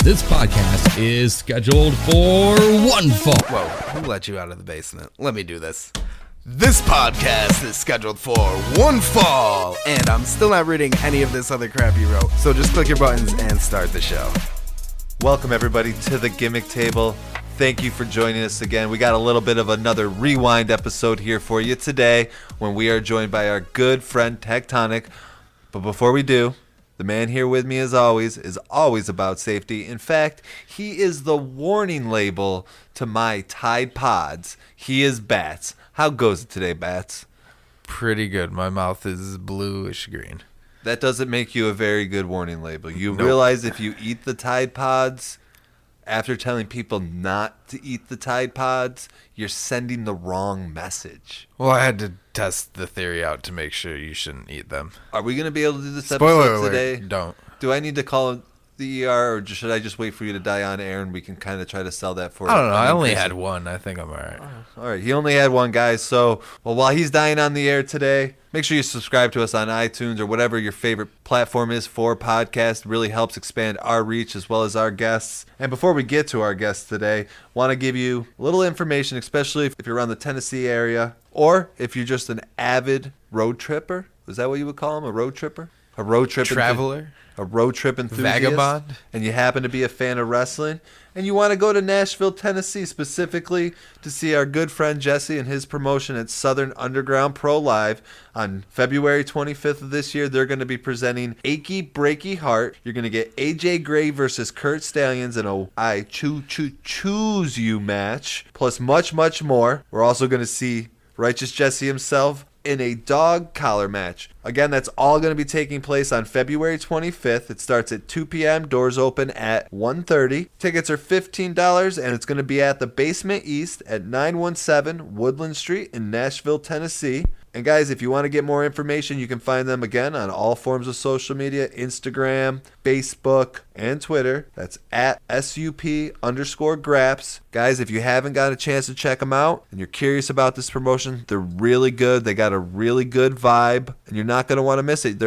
This podcast is scheduled for one fall. Whoa, who let you out of the basement? Let me do this. This podcast is scheduled for one fall, and I'm still not reading any of this other crap you wrote, so just click your buttons and start the show. Welcome, everybody, to the Gimmick Table. Thank you for joining us again. We got a little bit of another rewind episode here for you today when we are joined by our good friend Teck Tonic. But before we do, the man here with me, as always, is always about safety. In fact, he is the warning label to my Tide Pods. He is Bats. How goes it today, Bats? Pretty good. My mouth is bluish green. That doesn't make you a very good warning label. You Nope. realize if you eat the Tide Pods, after telling people not to eat the Tide Pods, you're sending the wrong message. Well, I had to test the theory out to make sure you shouldn't eat them. Are we going to be able to do this Spoiler episode alert, today? don't. Do I need to call the ER, or should I just wait for you to die on air and we can kind of try to sell that for I don't know. I an only increase had in- one. I think I'm all right. All right, he only had one, guys. So, while he's dying on the air today, make sure you subscribe to us on iTunes or whatever your favorite platform is for podcasts. Really helps expand our reach as well as our guests. And before we get to our guests today, want to give you a little information, especially if you're around the Tennessee area or if you're just an avid road tripper. Is that what you would call him? A road tripper? A road trip Traveler? A road trip enthusiast, Vagabond? and you happen to be a fan of wrestling, and you want to go to Nashville, Tennessee, specifically to see our good friend Jesse and his promotion at Southern Underground Pro Live on February 25th of this year. They're going to be presenting Achy Breaky Heart. You're going to get AJ Gray versus Kurt Stallions in a I choose you match, plus much, much more. We're also going to see Righteous Jesse himself in a dog collar match. Again, that's all going to be taking place on February 25th. It starts at 2 p.m. Doors open at 1:30. Tickets are $15, and it's going to be at the Basement East at 917 Woodland Street in Nashville, Tennessee. And guys, if you want to get more information, you can find them again on all forms of social media, Instagram, Facebook, and Twitter. That's at SUP_Graps. Guys, if you haven't got a chance to check them out and you're curious about this promotion, they're really good. They got a really good vibe, and you're not going to want to miss it.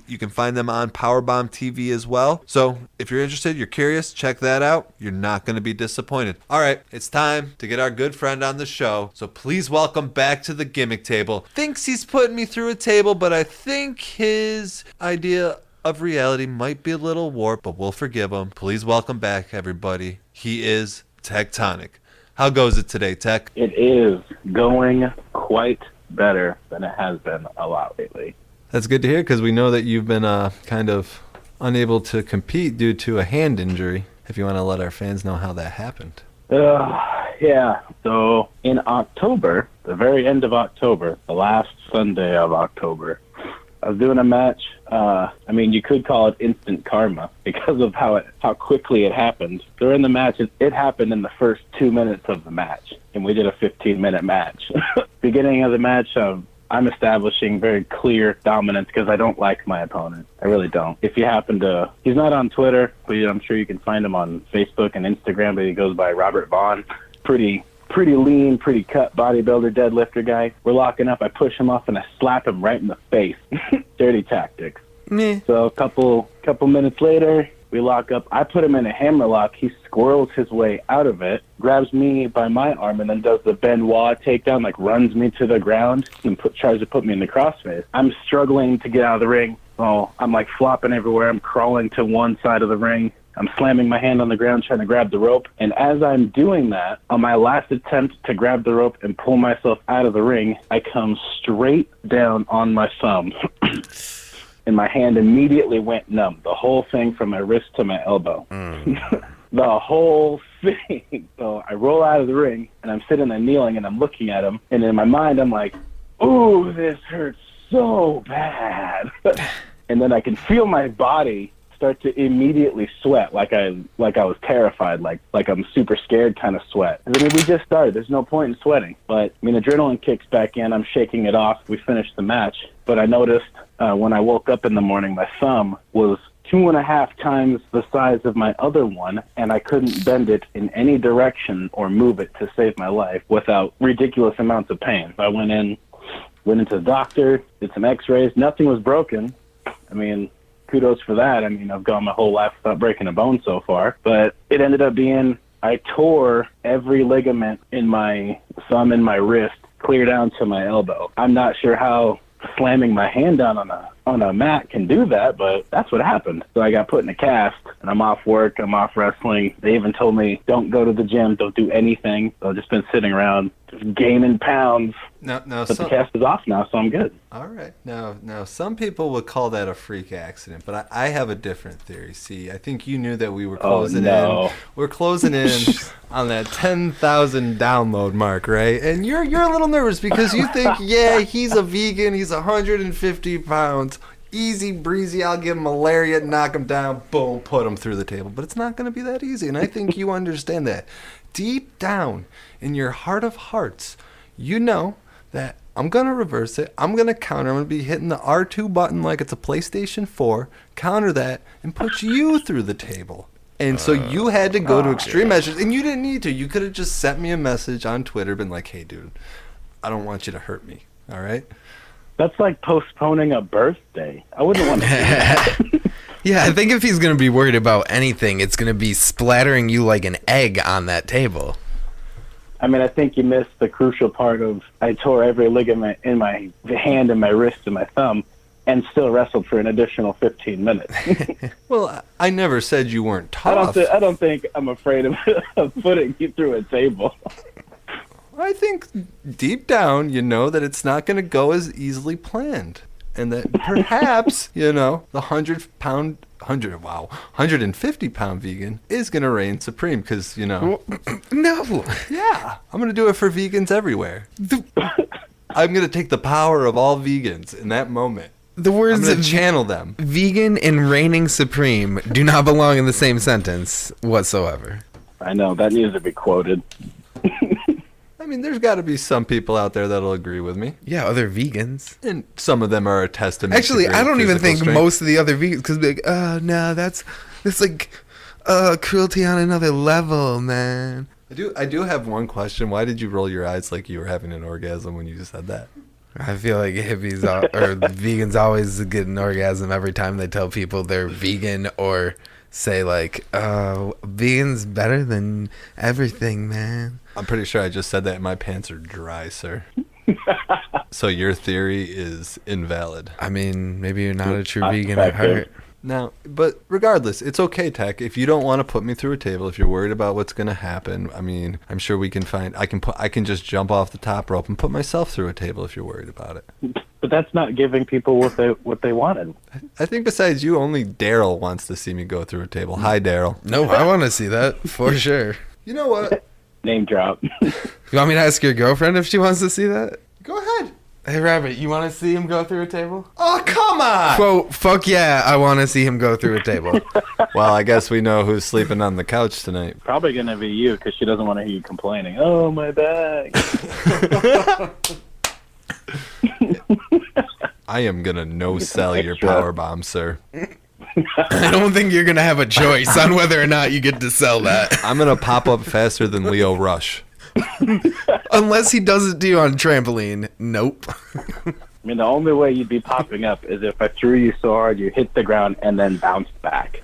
You can find them on Powerbomb TV as well. So if you're interested, you're curious, check that out. You're not going to be disappointed. All right, it's time to get our good friend on the show. So please welcome back to the Gimmick Table. Thinks he's putting me through a table, but I think his idea of reality might be a little warped, but we'll forgive him. Please welcome back, everybody. He is Teck Tonic. How goes it today, Teck? It is going quite better than it has been a lot lately. That's good to hear, because we know that you've been kind of unable to compete due to a hand injury. If you want to let our fans know how that happened. Yeah, so in October, the very end of October, the last Sunday of October, I was doing a match. You could call it instant karma because of how quickly it happened. During the match, it happened in the first 2 minutes of the match, and we did a 15-minute match. Beginning of the match, I'm establishing very clear dominance because I don't like my opponent. I really don't. If you happen to, he's not on Twitter, but I'm sure you can find him on Facebook and Instagram, but he goes by Robert Vaughn. Pretty lean, pretty cut bodybuilder, deadlifter guy. We're locking up. I push him off and I slap him right in the face. Dirty tactics. So a couple minutes later, we lock up. I put him in a hammerlock. He squirrels his way out of it, grabs me by my arm, and then does the Benoit takedown, like runs me to the ground and tries to put me in the crossface. I'm struggling to get out of the ring. So I'm like flopping everywhere. I'm crawling to one side of the ring. I'm slamming my hand on the ground trying to grab the rope. And as I'm doing that, on my last attempt to grab the rope and pull myself out of the ring, I come straight down on my thumb. And my hand immediately went numb. The whole thing from my wrist to my elbow. The whole thing. So I roll out of the ring, and I'm sitting there kneeling, and I'm looking at him. And in my mind, I'm like, ooh, this hurts so bad. And then I can feel my body start to immediately sweat, like I was terrified, like I'm super scared kind of sweat. We just started. There's no point in sweating. But, adrenaline kicks back in. I'm shaking it off. We finished the match. But I noticed when I woke up in the morning, my thumb was 2.5 times the size of my other one, and I couldn't bend it in any direction or move it to save my life without ridiculous amounts of pain. So I went into the doctor, did some x-rays. Nothing was broken. kudos for that. I mean, I've gone my whole life without breaking a bone so far, but it ended up being I tore every ligament in my thumb and my wrist clear down to my elbow. I'm not sure how slamming my hand down on a mat can do that, but that's what happened. So I got put in a cast, and I'm off work, I'm off wrestling. They even told me, don't go to the gym, don't do anything. So I've just been sitting around just gaining pounds. Now, but the cast is off now, so I'm good. All right. Now, some people would call that a freak accident, but I have a different theory. See, I think you knew that we were closing in. We're closing in on that 10,000 download mark, right? And you're a little nervous because you think, yeah, he's a vegan, he's 150 pounds, easy breezy, I'll give him malaria, knock him down, boom, put him through the table. But it's not going to be that easy, and I think you understand that. Deep down in your heart of hearts, you know that I'm going to reverse it. I'm going to counter. I'm going to be hitting the R2 button like it's a PlayStation 4, counter that, and put you through the table. And so you had to go to extreme measures, and you didn't need to. You could have just sent me a message on Twitter, been like, hey, dude, I don't want you to hurt me, all right? That's like postponing a birthday. I wouldn't want to do that. Yeah, I think if he's going to be worried about anything, it's going to be splattering you like an egg on that table. I mean, I think you missed the crucial part of I tore every ligament in my hand and my wrist and my thumb and still wrestled for an additional 15 minutes. Well, I never said you weren't tough. I don't think I'm afraid of putting you through a table. I think deep down you know that it's not going to go as easily planned. And that perhaps, the 150-pound vegan is going to reign supreme because, No. Yeah, I'm going to do it for vegans everywhere. I'm going to take the power of all vegans in that moment. The words I'm going to channel them. Vegan and reigning supreme do not belong in the same sentence whatsoever. I know, that needs to be quoted. I mean, there's got to be some people out there that'll agree with me. Yeah, other vegans. And some of them are a testament Actually, to I don't even think strength. most of the other vegans, because like, no, that's like cruelty on another level, man. I do have one question. Why did you roll your eyes like you were having an orgasm when you just said that? I feel like hippies or vegans always get an orgasm every time they tell people they're vegan or say like, vegan's better than everything, man. I'm pretty sure I just said that and my pants are dry, sir. So your theory is invalid. I mean, maybe you're not a true I vegan at heart. Now, but regardless, it's okay, Teck. If you don't want to put me through a table, if you're worried about what's going to happen, I mean, I'm sure we can find. I can just jump off the top rope and put myself through a table if you're worried about it. But that's not giving people what they wanted. I think besides you, only Daryl wants to see me go through a table. Hi, Daryl. No, I want to see that for sure. You know what? Name drop. You want me to ask your girlfriend if she wants to see that? Go ahead. Hey, Rabbit, you want to see him go through a table? Oh, come on! Quote, fuck yeah, I want to see him go through a table. Well, I guess we know who's sleeping on the couch tonight. Probably going to be you because she doesn't want to hear you complaining. Oh, my back. I am going to no-sell your extra. power bomb, sir. I don't think you're going to have a choice on whether or not you get to sell that. I'm going to pop up faster than Leo Rush. Unless he does it to you on trampoline. Nope. I mean, the only way you'd be popping up is if I threw you so hard you hit the ground and then bounced back.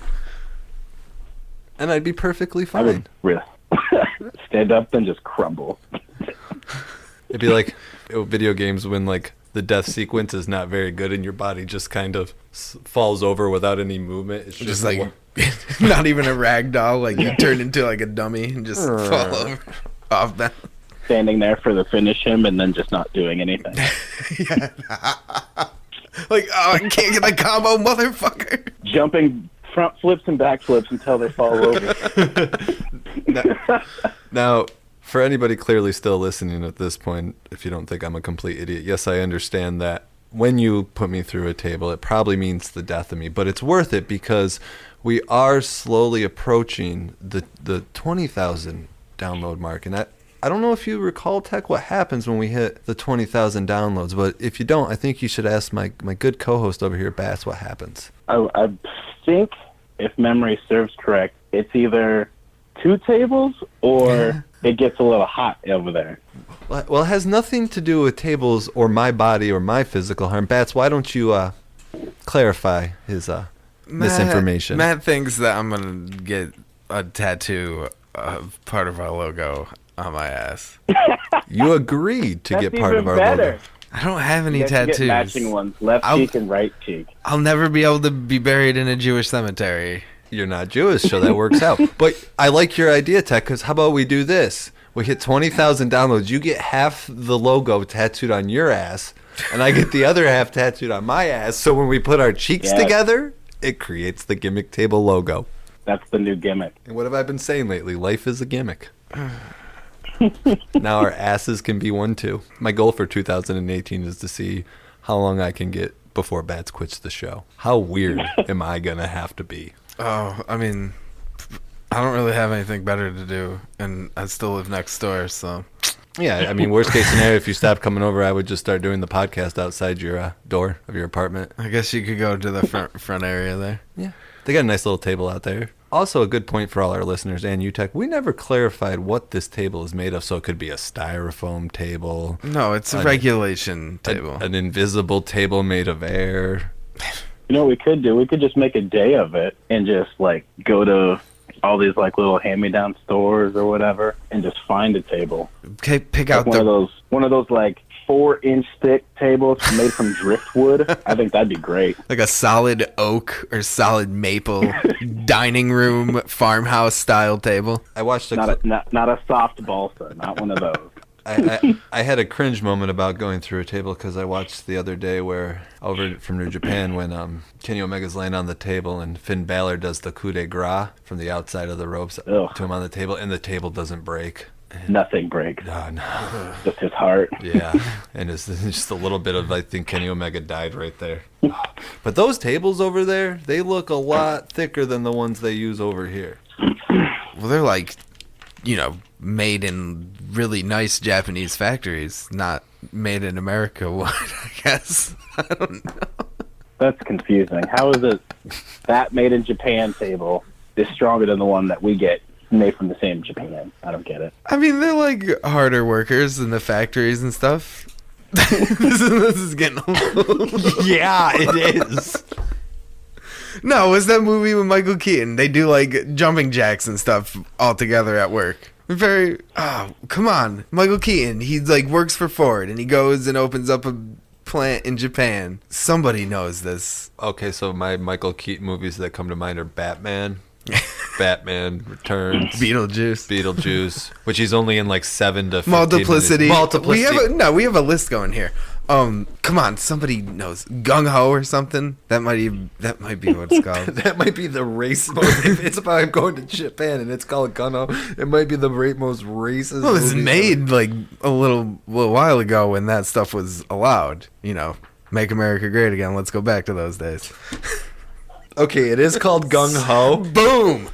And I'd be perfectly I fine. would really stand up and just crumble. It'd be like video games when, like, the death sequence is not very good and your body just kind of falls over without any movement. It's Just like, not even a rag doll. Like, you turn into like a dummy and just fall over off that. Standing there for the finish him and then just not doing anything. Yeah. Like, oh, I can't get the combo, motherfucker. Jumping front flips and back flips until they fall over. Now, for anybody clearly still listening at this point, if you don't think I'm a complete idiot, yes, I understand that when you put me through a table, it probably means the death of me. But it's worth it because we are slowly approaching the 20,000 download mark. And I don't know if you recall, Teck, what happens when we hit the 20,000 downloads. But if you don't, I think you should ask my good co-host over here, Bats, what happens. I think, if memory serves correct, it's either 2 tables or it gets a little hot over there. Well, it has nothing to do with tables or my body or my physical harm. Bats, why don't you clarify his misinformation. Matt thinks that I'm gonna get a tattoo of part of our logo on my ass. You agreed to get part of our better. logo. I don't have any You have to tattoos. get matching ones, left cheek and right cheek. I'll never be able to be buried in a Jewish cemetery. You're not Jewish, so that works out. But I like your idea, Teck, because how about we do this? We hit 20,000 downloads. You get half the logo tattooed on your ass, and I get the other half tattooed on my ass. So when we put our cheeks together, it creates the Gimmick Table logo. That's the new gimmick. And what have I been saying lately? Life is a gimmick. Now our asses can be one too. My goal for 2018 is to see how long I can get before Bats quits the show. How weird am I going to have to be? Oh, I mean, I don't really have anything better to do, and I still live next door, so. Yeah, I mean, worst case scenario, if you stopped coming over, I would just start doing the podcast outside your door of your apartment. I guess you could go to the front area there. Yeah. They got a nice little table out there. Also, a good point for all our listeners and you, Teck. We never clarified what this table is made of, so it could be a styrofoam table. No, it's a regulation table. An invisible table made of air. You know what we could do? We could just make a day of it and just like go to all these like little hand-me-down stores or whatever and just find a table. Okay, pick Like out one of those like 4-inch thick tables made from driftwood. I think that'd be great. like a solid oak or solid maple dining room farmhouse style table. I watched Not a soft balsa, not one of those. I had a cringe moment about going through a table because I watched the other day where over from New Japan when Kenny Omega's laying on the table and Finn Balor does the coup de grace from the outside of the ropes to him on the table, and the table doesn't break. Nothing breaks. Oh, no. Just his heart. Yeah, and it's just a little bit of, I think Kenny Omega died right there. But those tables over there, they look a lot thicker than the ones they use over here. Well, they're like, made in really nice Japanese factories, not made in America wood, I guess. I don't know. That's confusing. How is it that made in Japan table is stronger than the one that we get made from the same Japan? I don't get it. I mean, they're like harder workers in the factories and stuff. this is getting old. Yeah, it is. No, it's that movie with Michael Keaton. They do like jumping jacks and stuff all together at work. Come on. Michael Keaton, he like works for Ford and he goes and opens up a plant in Japan. Somebody knows this. Okay, so my Michael Keaton movies that come to mind are Batman, Batman Returns, Beetlejuice, which he's only in like 7 to 15 Multiplicity. Multiplicity. We have a list going here. Come on, somebody knows Gung Ho or something. That might be what it's called. That might be the race most. If it's about going to Japan and it's called Gunno, it might be the most racist. Well, it was movie made like a little while ago when that stuff was allowed. Make America Great Again. Let's go back to those days. Okay, it is called Gung Ho. Boom.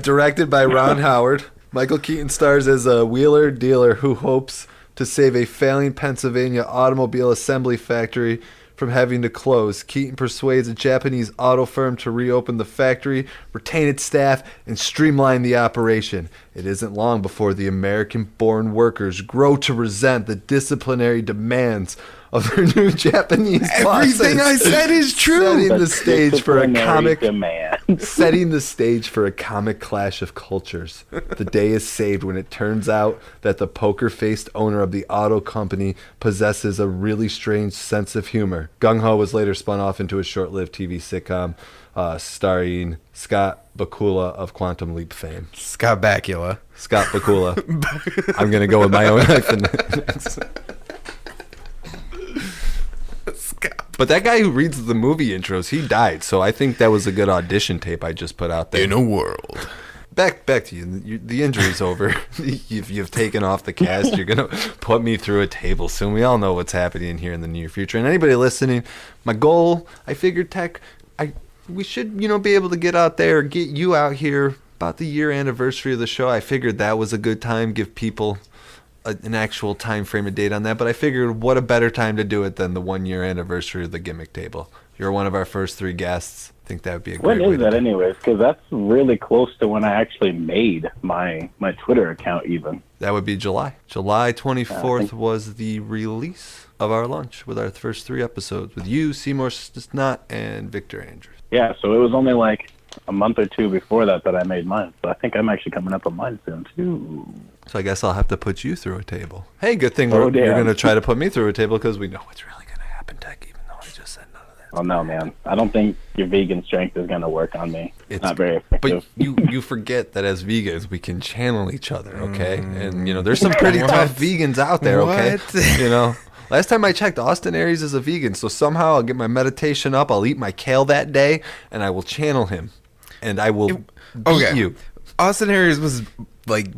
Directed by Ron Howard. Michael Keaton stars as a wheeler dealer who hopes to save a failing Pennsylvania automobile assembly factory from having to close. Keaton persuades a Japanese auto firm to reopen the factory, retain its staff, and streamline the operation. It isn't long before the American-born workers grow to resent the disciplinary demands of their new Japanese bosses. Everything I said is true. Setting the stage for a comic demand. setting the stage for a comic clash of cultures. The day is saved when it turns out that the poker-faced owner of the auto company possesses a really strange sense of humor. Gung Ho was later spun off into a short-lived TV sitcom starring Scott Bakula of Quantum Leap fame. Scott Bakula. Scott Bakula. I'm going to go with my own hyphen. But that guy who reads the movie intros, he died. So I think that was a good audition tape I just put out there. In a world. Back to you. The injury's over. You've taken off the cast. You're going to put me through a table soon. We all know what's happening here in the near future. And anybody listening, my goal, I figured, Teck, we should, be able to get out there, get you out here about the year anniversary of the show. I figured that was a good time, give people an actual time frame, a date on that. But I figured what a better time to do it than the 1 year anniversary of the Gimmick Table. You're one of our first 3 guests. I think that would be a When great way is to that do it. anyways? Because that's really close to when I actually made my Twitter account even. That would be July. July 24th was the release of our lunch with our first 3 episodes with you, Seymour Snot, and Victor Andrews. Yeah, so it was only like a month or 2 before that I made mine. So I think I'm actually coming up on mine soon too. So I guess I'll have to put you through a table. Hey, good thing Oh, you're damn. going to try to put me through a table because we know what's really going to happen, Teck, even though I just said none of that. Oh no, man! I don't think your vegan strength is gonna work on me. It's not very effective. But you forget that as vegans we can channel each other, okay? And there's some pretty tough vegans out there, okay? Last time I checked, Austin Aries is a vegan, so somehow I'll get my meditation up, I'll eat my kale that day, and I will channel him, and I will beat you. Austin Aries was like,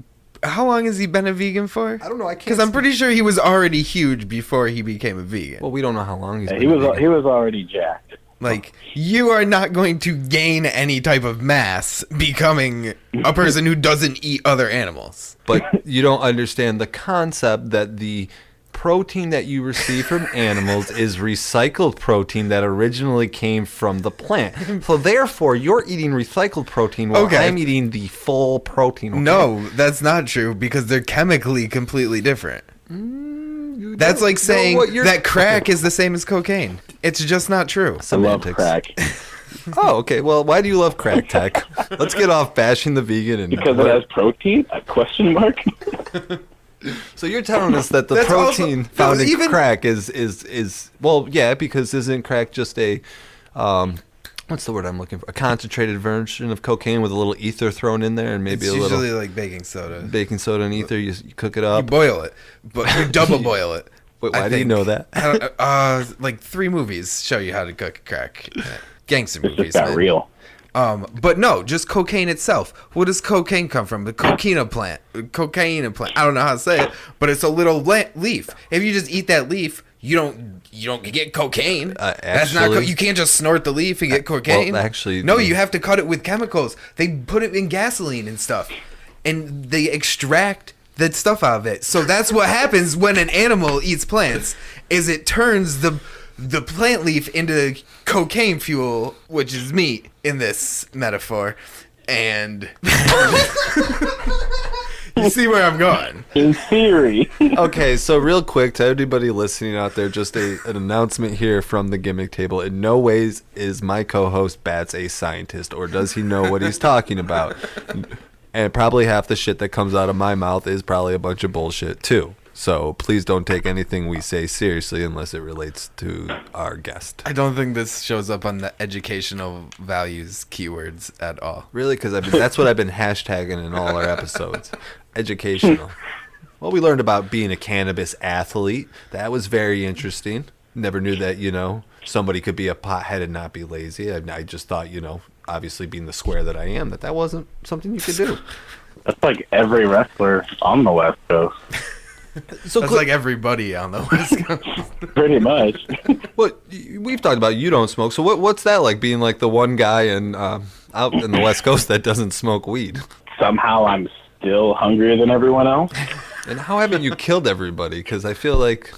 how long has he been a vegan for? I don't know. I can't. Because I'm pretty sure he was already huge before he became a vegan. Well, we don't know how long he's been. He a vegan. was already jacked. Like, you are not going to gain any type of mass becoming a person who doesn't eat other animals. But you don't understand the concept that the protein that you receive from animals is recycled protein that originally came from the plant. So therefore, you're eating recycled protein while I'm eating the full protein. Okay? No, that's not true because they're chemically completely different. That's like saying that crack is the same as cocaine. It's just not true. I love crack. Oh, okay. Well, why do you love crack, Teck? Let's get off bashing the vegan and because it has protein? A question mark? So you're telling us that the protein found in crack is well, yeah, because isn't crack just a what's the word I'm looking for? A concentrated version of cocaine with a little ether thrown in there and maybe it's a little usually like baking soda. Baking soda and ether. You cook it up. You boil it, but you double boil it. Wait, why do you know that? Like 3 movies show you how to cook crack. Gangster This movies. just got real. But no, just cocaine itself. Where does cocaine come from? The cocaine plant. I don't know how to say it, but it's a little leaf. If you just eat that leaf, you don't get cocaine. That's not. You can't just snort the leaf and get cocaine. Well, actually, no, you have to cut it with chemicals. They put it in gasoline and stuff, and they extract that stuff out of it. So that's what happens when an animal eats plants. Is it turns the plant leaf into cocaine fuel, which is meat in this metaphor, and you see where I'm going. In theory. Okay, so real quick to everybody listening out there, just an announcement here from the Gimmick Table. In no ways is my co-host Bats a scientist, or does he know what he's talking about? And probably half the shit that comes out of my mouth is probably a bunch of bullshit too. So please don't take anything we say seriously unless it relates to our guest. I don't think this shows up on the educational values keywords at all. Really? Because that's what I've been hashtagging in all our episodes. Educational. Well, we learned about being a cannabis athlete. That was very interesting. Never knew that, somebody could be a pothead and not be lazy. I just thought, obviously being the square that I am, that wasn't something you could do. That's like every wrestler on the West Coast. So that's like everybody on the West Coast. Pretty much. Well, we've talked about you don't smoke. So what's that like, being like the one guy out in the West Coast that doesn't smoke weed? Somehow I'm still hungrier than everyone else. And how haven't you killed everybody? Because I feel like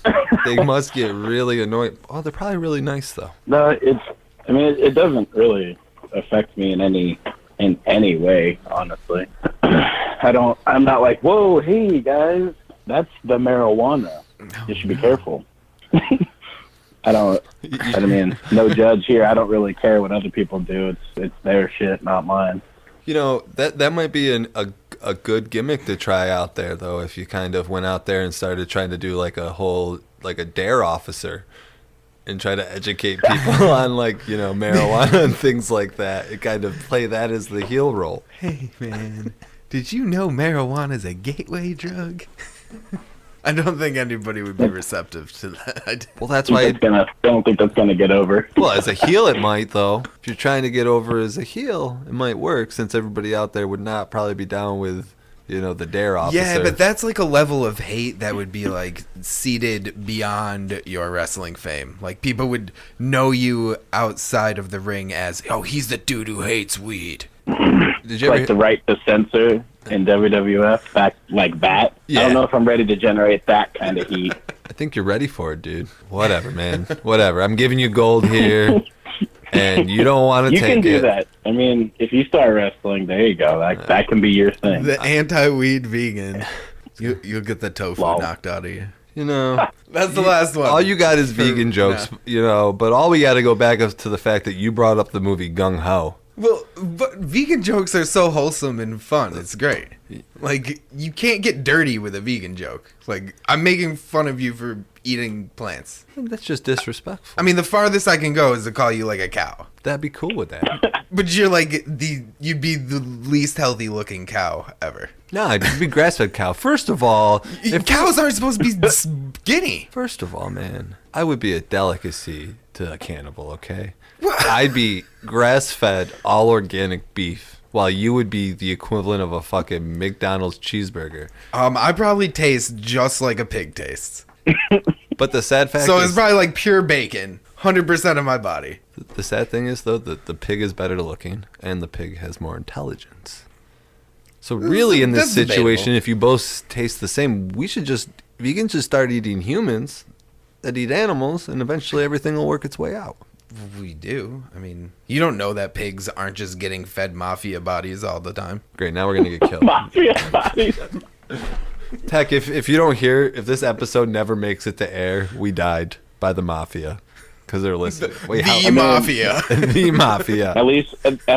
they must get really annoyed. Oh, they're probably really nice though. No, it doesn't really affect me in any way, honestly. I'm not like, whoa, hey guys, that's the marijuana. You should be careful. No judge here. I don't really care what other people do. It's their shit, not mine. That might be a good gimmick to try out there, though, if you kind of went out there and started trying to do like a dare officer and try to educate people on marijuana and things like that. It kind of play that as the heel role. Hey man, did you know marijuana's a gateway drug? I don't think anybody would be receptive to that. Well, that's why I don't think that's gonna get over. Well, as a heel it might, though. If you're trying to get over as a heel, it might work, since everybody out there would not probably be down with the dare officer. Yeah, but that's like a level of hate that would be like seated beyond your wrestling fame. Like people would know you outside of the ring as, oh, he's the dude who hates weed. Did you ever the right to censor in WWF back like that? Yeah. I don't know if I'm ready to generate that kind of heat. I think you're ready for it, dude. Whatever, man. Whatever. I'm giving you gold here, and you don't want to You take it. can do that. I mean, if you start wrestling, there you go. That can be your thing. The anti-weed vegan. You'll get the tofu knocked out of you. You know, That's the last one. all you got is vegan jokes, you know, but all we got to go back up to the fact that you brought up the movie Gung Ho. Well, but vegan jokes are so wholesome and fun. It's great. Like, you can't get dirty with a vegan joke. Like, I'm making fun of you for eating plants. That's just disrespectful. I mean, the farthest I can go is to call you like a cow. That'd be cool with that. But you're like you'd be the least healthy looking cow ever. No, it'd be grass-fed cow. First of all, Cows aren't supposed to be skinny. First of all, man, I would be a delicacy to a cannibal, okay? I'd be grass-fed, all organic beef, while you would be the equivalent of a fucking McDonald's cheeseburger. I probably taste just like a pig tastes. But the sad fact So is, it's probably like pure bacon. 100% of my body. the sad thing is, though, that the pig is better looking, and the pig has more intelligence. So really, in this That's situation, debatable. if you both taste the same, vegans should start eating humans that eat animals, and eventually everything will work its way out. We do. I mean, you don't know that pigs aren't just getting fed mafia bodies all the time. Great, now we're going to get killed. Mafia bodies. Tech, if you don't hear, if this episode never makes it to air, we died by the mafia. Because they're listening. Wait, The mafia. The mafia. At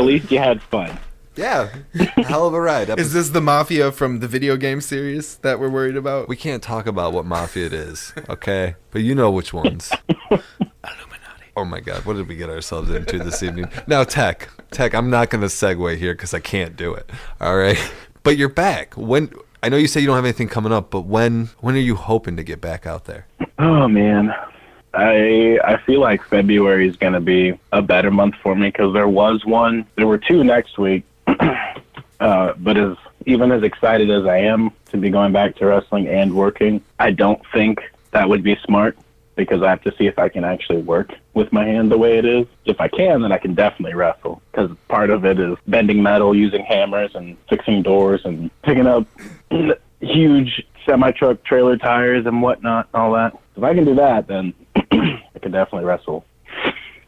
least you had fun. Yeah. Hell of a ride. Is this the mafia from the video game series that we're worried about? We can't talk about what mafia it is, okay? But you know which ones. Illuminati. Oh my God, what did we get ourselves into this evening? Now, Tech, I'm not going to segue here because I can't do it. All right? But you're back. I know you say you don't have anything coming up, but when are you hoping to get back out there? Oh, man. I feel like February is going to be a better month for me because there were two next week. But even as excited as I am to be going back to wrestling and working, I don't think that would be smart because I have to see if I can actually work with my hand the way it is. If I can, then I can definitely wrestle because part of it is bending metal, using hammers, and fixing doors and picking up huge semi-truck trailer tires and whatnot, all that. If I can do that, then I can definitely wrestle.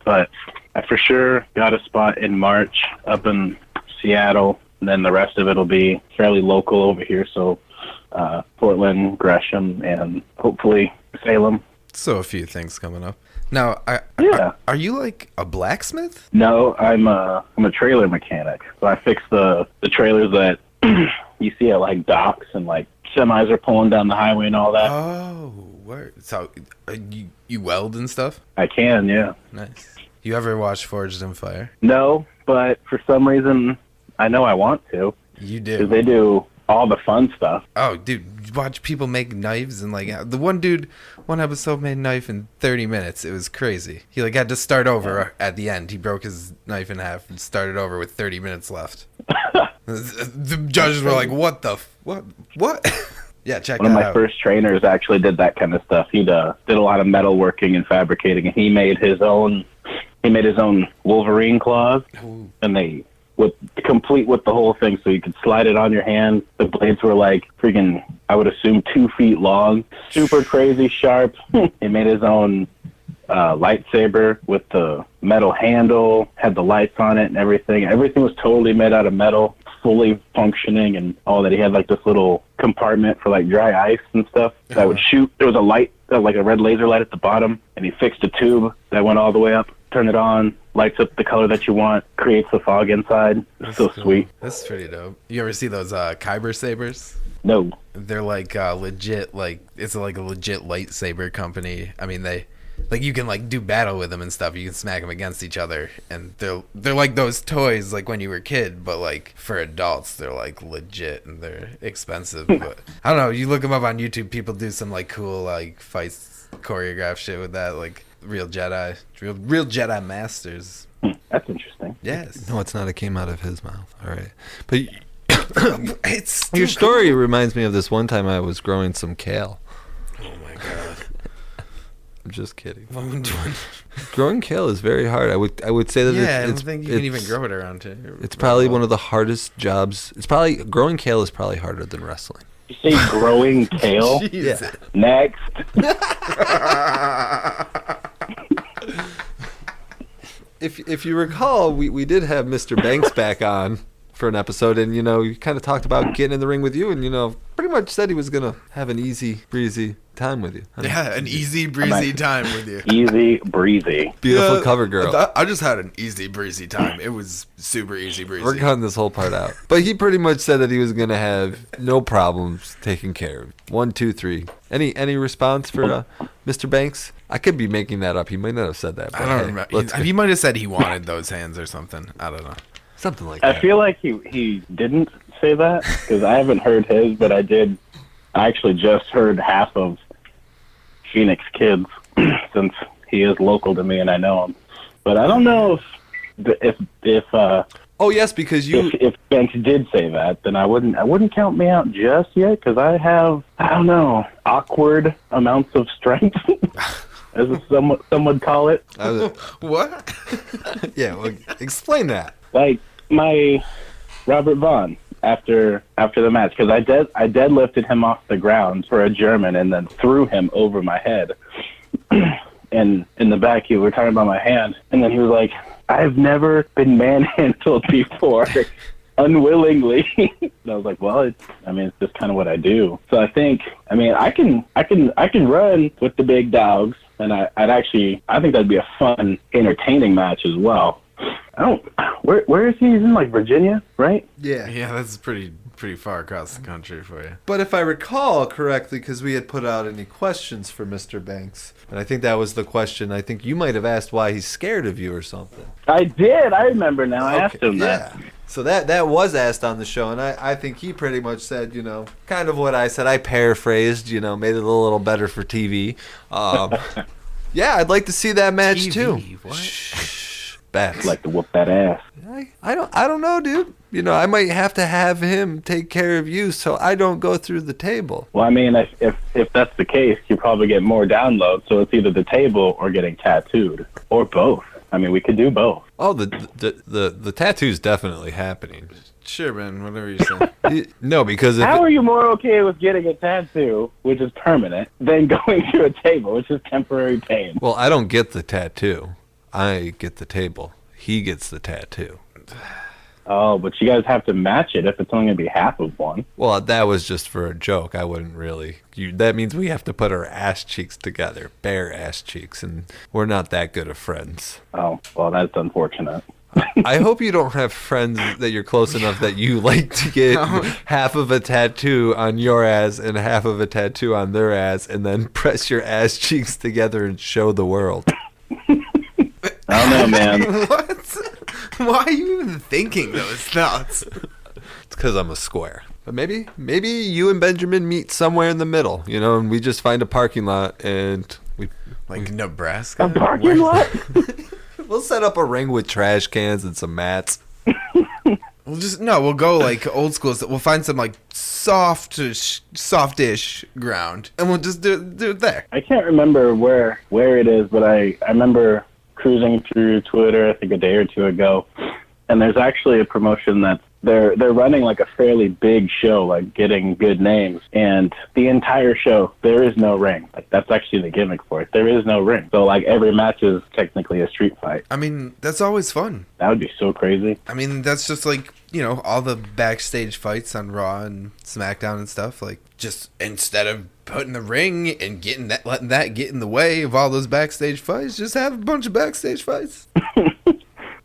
But I for sure got a spot in March up in Seattle. And then the rest of it will be fairly local over here. So Portland, Gresham, and hopefully Salem. So a few things coming up. Now, are you like a blacksmith? No, I'm a trailer mechanic. So I fix the trailers that you see at like docks and like semis are pulling down the highway and all that. Oh, word. So you weld and stuff? I can, yeah. Nice. You ever watch Forged in Fire? No, but for some reason I know I want to. You Because do. they do all the fun stuff. Oh, dude, watch people make knives and like the one episode made a knife in 30 minutes. It was crazy. He like had to start over at the end. He broke his knife in half and started over with 30 minutes left. The judges were like, "What the what?" Yeah, check One of that my out. first trainers actually did that kind of stuff. He did a lot of metalworking and fabricating, and he made his own Wolverine claws, and they complete with the whole thing, so you could slide it on your hand. The blades were like freaking, I would assume 2 feet long, super crazy sharp. He made his own lightsaber with the metal handle, had the lights on it and everything. Everything was totally made out of metal, fully functioning and all that. He had like this little compartment for like dry ice and stuff that would shoot. There was a light, like a red laser light at the bottom, and he fixed a tube that went all the way up, turned it on, lights up the color that you want, creates the fog inside. It's so cool. sweet. That's pretty dope. You ever see those Kyber sabers? No. They're like legit, like it's like a legit lightsaber company. I mean, they like you can like do battle with them and stuff. You can smack them against each other, and they're like those toys like when you were a kid, but like for adults, they're like legit and they're expensive. But I don't know. You look them up on YouTube. People do some like cool like fights, choreographed shit with that, like real Jedi masters. That's interesting. Yes. No, it's not. It came out of his mouth. All right. But It's your story reminds me of this one time I was growing some kale. Oh my god. I'm just kidding. What? Growing kale is very hard. I would say that Yeah, I don't it's think you can even grow it around here. It's probably one of the hardest jobs. Growing kale is probably harder than wrestling. You say growing tail? Jesus. Next. If you recall, we did have Mr. Banks back on for an episode, and he kind of talked about getting in the ring with you, and pretty much said he was gonna have an easy breezy time with you. Yeah, an easy breezy time with you. Easy breezy. Beautiful Yeah, cover girl. I just had an easy breezy time. It was super easy breezy. We're cutting this whole part out. But he pretty much said that he was gonna have no problems taking care of. 1, 2, 3. Any response for Mr. Banks? I could be making that up. He might not have said that. But I don't hey, remember. He might have said he wanted those hands or something. I don't know. something like that. I feel like he didn't say that because I haven't heard his, but I did. I actually just heard half of Phoenix Kids since he is local to me and I know him. But I don't know if oh yes, because if Banks did say that, then I wouldn't count me out just yet because I have, I don't know, awkward amounts of strength, as some would call it. What? Yeah, well, explain that. Like my Robert Vaughn after the match, because I deadlifted him off the ground for a German and then threw him over my head. And in the back, we were talking about my hand, and then he was like, "I've never been manhandled before, unwillingly." And I was like, "Well, it's just kind of what I do." So I think, I can run with the big dogs, and I think that'd be a fun, entertaining match as well. Where is he? He's in like Virginia, right? Yeah, that's pretty far across the country for you. But if I recall correctly, because we had put out any questions for Mr. Banks, and I think that was the question. I think you might have asked why he's scared of you or something. I did. I remember now. I asked him that. So that was asked on the show, and I think he pretty much said, kind of what I said. I paraphrased, made it a little better for TV. Yeah, I'd like to see that match TV, too. What? I'd like to whoop that ass. I don't know, dude. I might have to have him take care of you so I don't go through the table. Well, if that's the case, you probably get more downloads. So it's either the table or getting tattooed, or both. We could do both. Oh, the tattoo's definitely happening. Sure, man. Whatever you say. No, because how are you more okay with getting a tattoo, which is permanent, than going to a table, which is temporary pain? Well, I don't get the tattoo. I get the table. He gets the tattoo. Oh, but you guys have to match it if it's only going to be half of one. Well, that was just for a joke. I wouldn't really. That means we have to put our ass cheeks together, bare ass cheeks, and we're not that good of friends. Oh, well, that's unfortunate. I hope you don't have friends that you're close enough that you like to get half of a tattoo on your ass and half of a tattoo on their ass and then press your ass cheeks together and show the world. I don't know, man. What? Why are you even thinking those thoughts? It's because I'm a square. But maybe you and Benjamin meet somewhere in the middle, and we just find a parking lot and we Nebraska? A parking lot? We'll set up a ring with trash cans and some mats. We'll go like old school. We'll find some like softish ground, and we'll just do it there. I can't remember where it is, but I remember cruising through Twitter, I think a day or two ago, and there's actually a promotion that they're running like a fairly big show, like getting good names, and the entire show there is no ring. Like that's actually the gimmick for it. There is no ring, so like every match is technically a street fight. That's always fun. That would be so crazy. That's just like all the backstage fights on Raw and SmackDown and stuff. Like just instead of putting the ring and letting that get in the way of all those backstage fights, just have a bunch of backstage fights.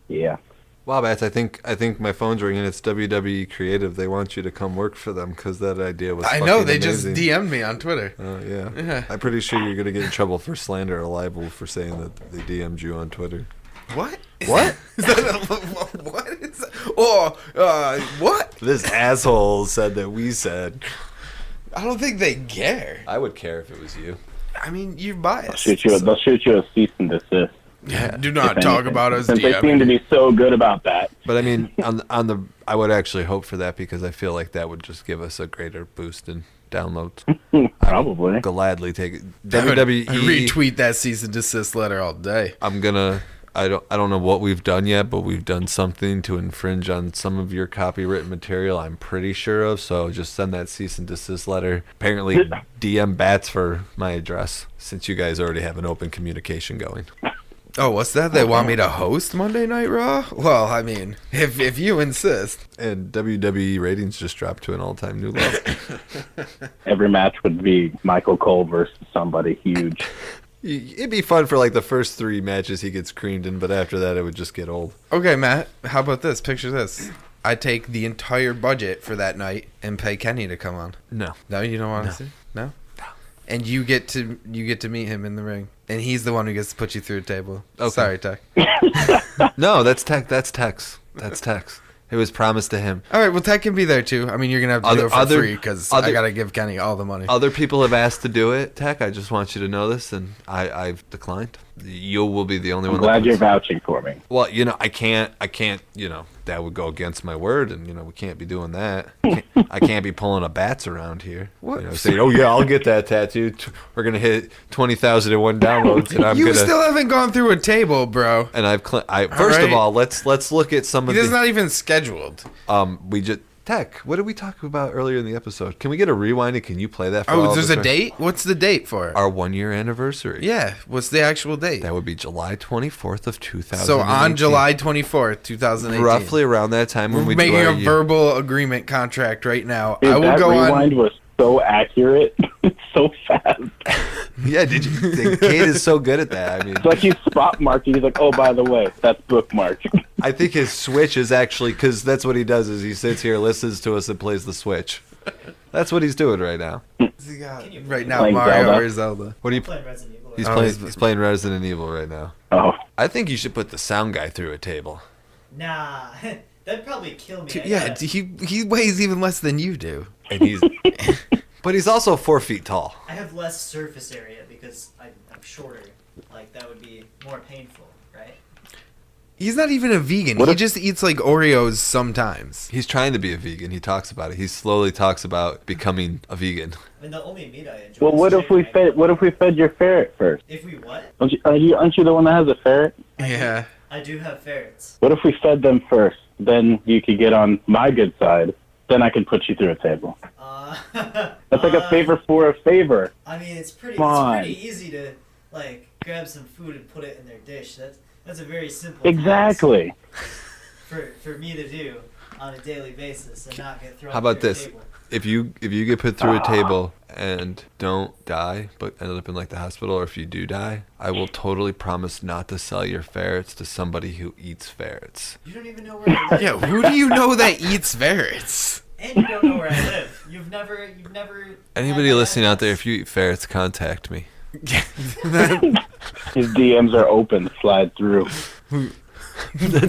Yeah. Wow, Bats, I think my phone's ringing. It's WWE Creative. They want you to come work for them because that idea was I know, they amazing. just DM'd me on Twitter. Oh, yeah. Yeah. I'm pretty sure you're going to get in trouble for slander or libel for saying that they DM'd you on Twitter. What? What? What is that? Oh, what? This asshole said that we said. I don't think they care. I would care if it was you. You're biased. They'll shoot you a cease and desist. Yeah, do not talk about us. Since they seem to be so good about that. But I would actually hope for that because I feel like that would just give us a greater boost in downloads. Probably. I would gladly take it. I would WWE retweet that cease and desist letter all day. I'm gonna I don't know what we've done yet, but we've done something to infringe on some of your copywritten material. I'm pretty sure of. So just send that cease and desist letter. Apparently, DM Bats for my address, since you guys already have an open communication going. Oh, what's that? They want me to host Monday Night Raw? Well, I mean, if you insist. And WWE ratings just dropped to an all-time new low. Every match would be Michael Cole versus somebody huge. It'd be fun for like the first 3 matches he gets creamed in, but after that it would just get old. Okay, Matt, how about this? Picture this. I take the entire budget for that night and pay Kenny to come on. No. No, you don't want to see? No? And you get to meet him in the ring, and he's the one who gets to put you through a table. Okay. Sorry, Teck. No, that's Tex. That's Tex. It was promised to him. All right, well, Teck can be there too. I mean, you're gonna have to do it for free because I gotta give Kenny all the money. Other people have asked to do it, Teck. I just want you to know this, and I've declined. You will be the only one. I'm glad you're vouching for me. Well, I can't. That would go against my word, and we can't be doing that. I can't be pulling a Bats around here. What? Saying, "Oh yeah, I'll get that tattoo. We're gonna hit 20,001 downloads, and I'm you gonna." still haven't gone through a table, bro. And first of all, let's look at some of This the. is not even scheduled. We just. Teck, what did we talk about earlier in the episode? Can we get a rewind and can you play that for all Oh, of there's us? a date? What's the date for it? Our 1-year anniversary. Yeah, what's the actual date? That would be July 24th of 2018. So on July 24th, 2018. Roughly around that time when We're we making do our a year. verbal agreement contract right now. Dude, I will that go rewind on. was so accurate. It's so fast. Yeah, did you think Kate is so good at that? I mean, It's like he's spot marking. He's like, oh, by the way, that's bookmarked. I think his switch is actually, because that's what he does, is he sits here, listens to us, and plays the switch. That's what he's doing right now. Right now, Playing Mario Zelda. or Zelda. What are you? Playing Resident Evil. He's playing Resident Evil right now. Oh, I think you should put the sound guy through a table. Nah, that'd probably kill me. Yeah, he weighs even less than you do. And he's, but he's also 4 feet tall. I have less surface area because I'm shorter. Like, that would be more painful, right? He's not even a vegan. What He if- just eats like Oreos sometimes. He's trying to be a vegan. He talks about it. He slowly talks about becoming a vegan. I mean, the only meat I enjoy. well, is what if we chicken. fed? What if we fed your ferret first? If we what? Aren't you the one that has a ferret? Yeah. I do have ferrets. What if we fed them first? Then you could get on my good side. Then I can put you through a table. That's like a favor for a favor. I mean, it's pretty easy to like grab some food and put it in their dish. That's a very simple. Exactly. Task for me to do on a daily basis and not get thrown. How about through a this? table. If you get put through a table and don't die, but end up in like the hospital, or if you do die, I will totally promise not to sell your ferrets to somebody who eats ferrets. You don't even know where I live. Yeah, who do you know that eats ferrets? And you don't know where I live. You've never. Anybody had my listening out there, address. if you eat ferrets, contact me. His DMs are open. Slide through.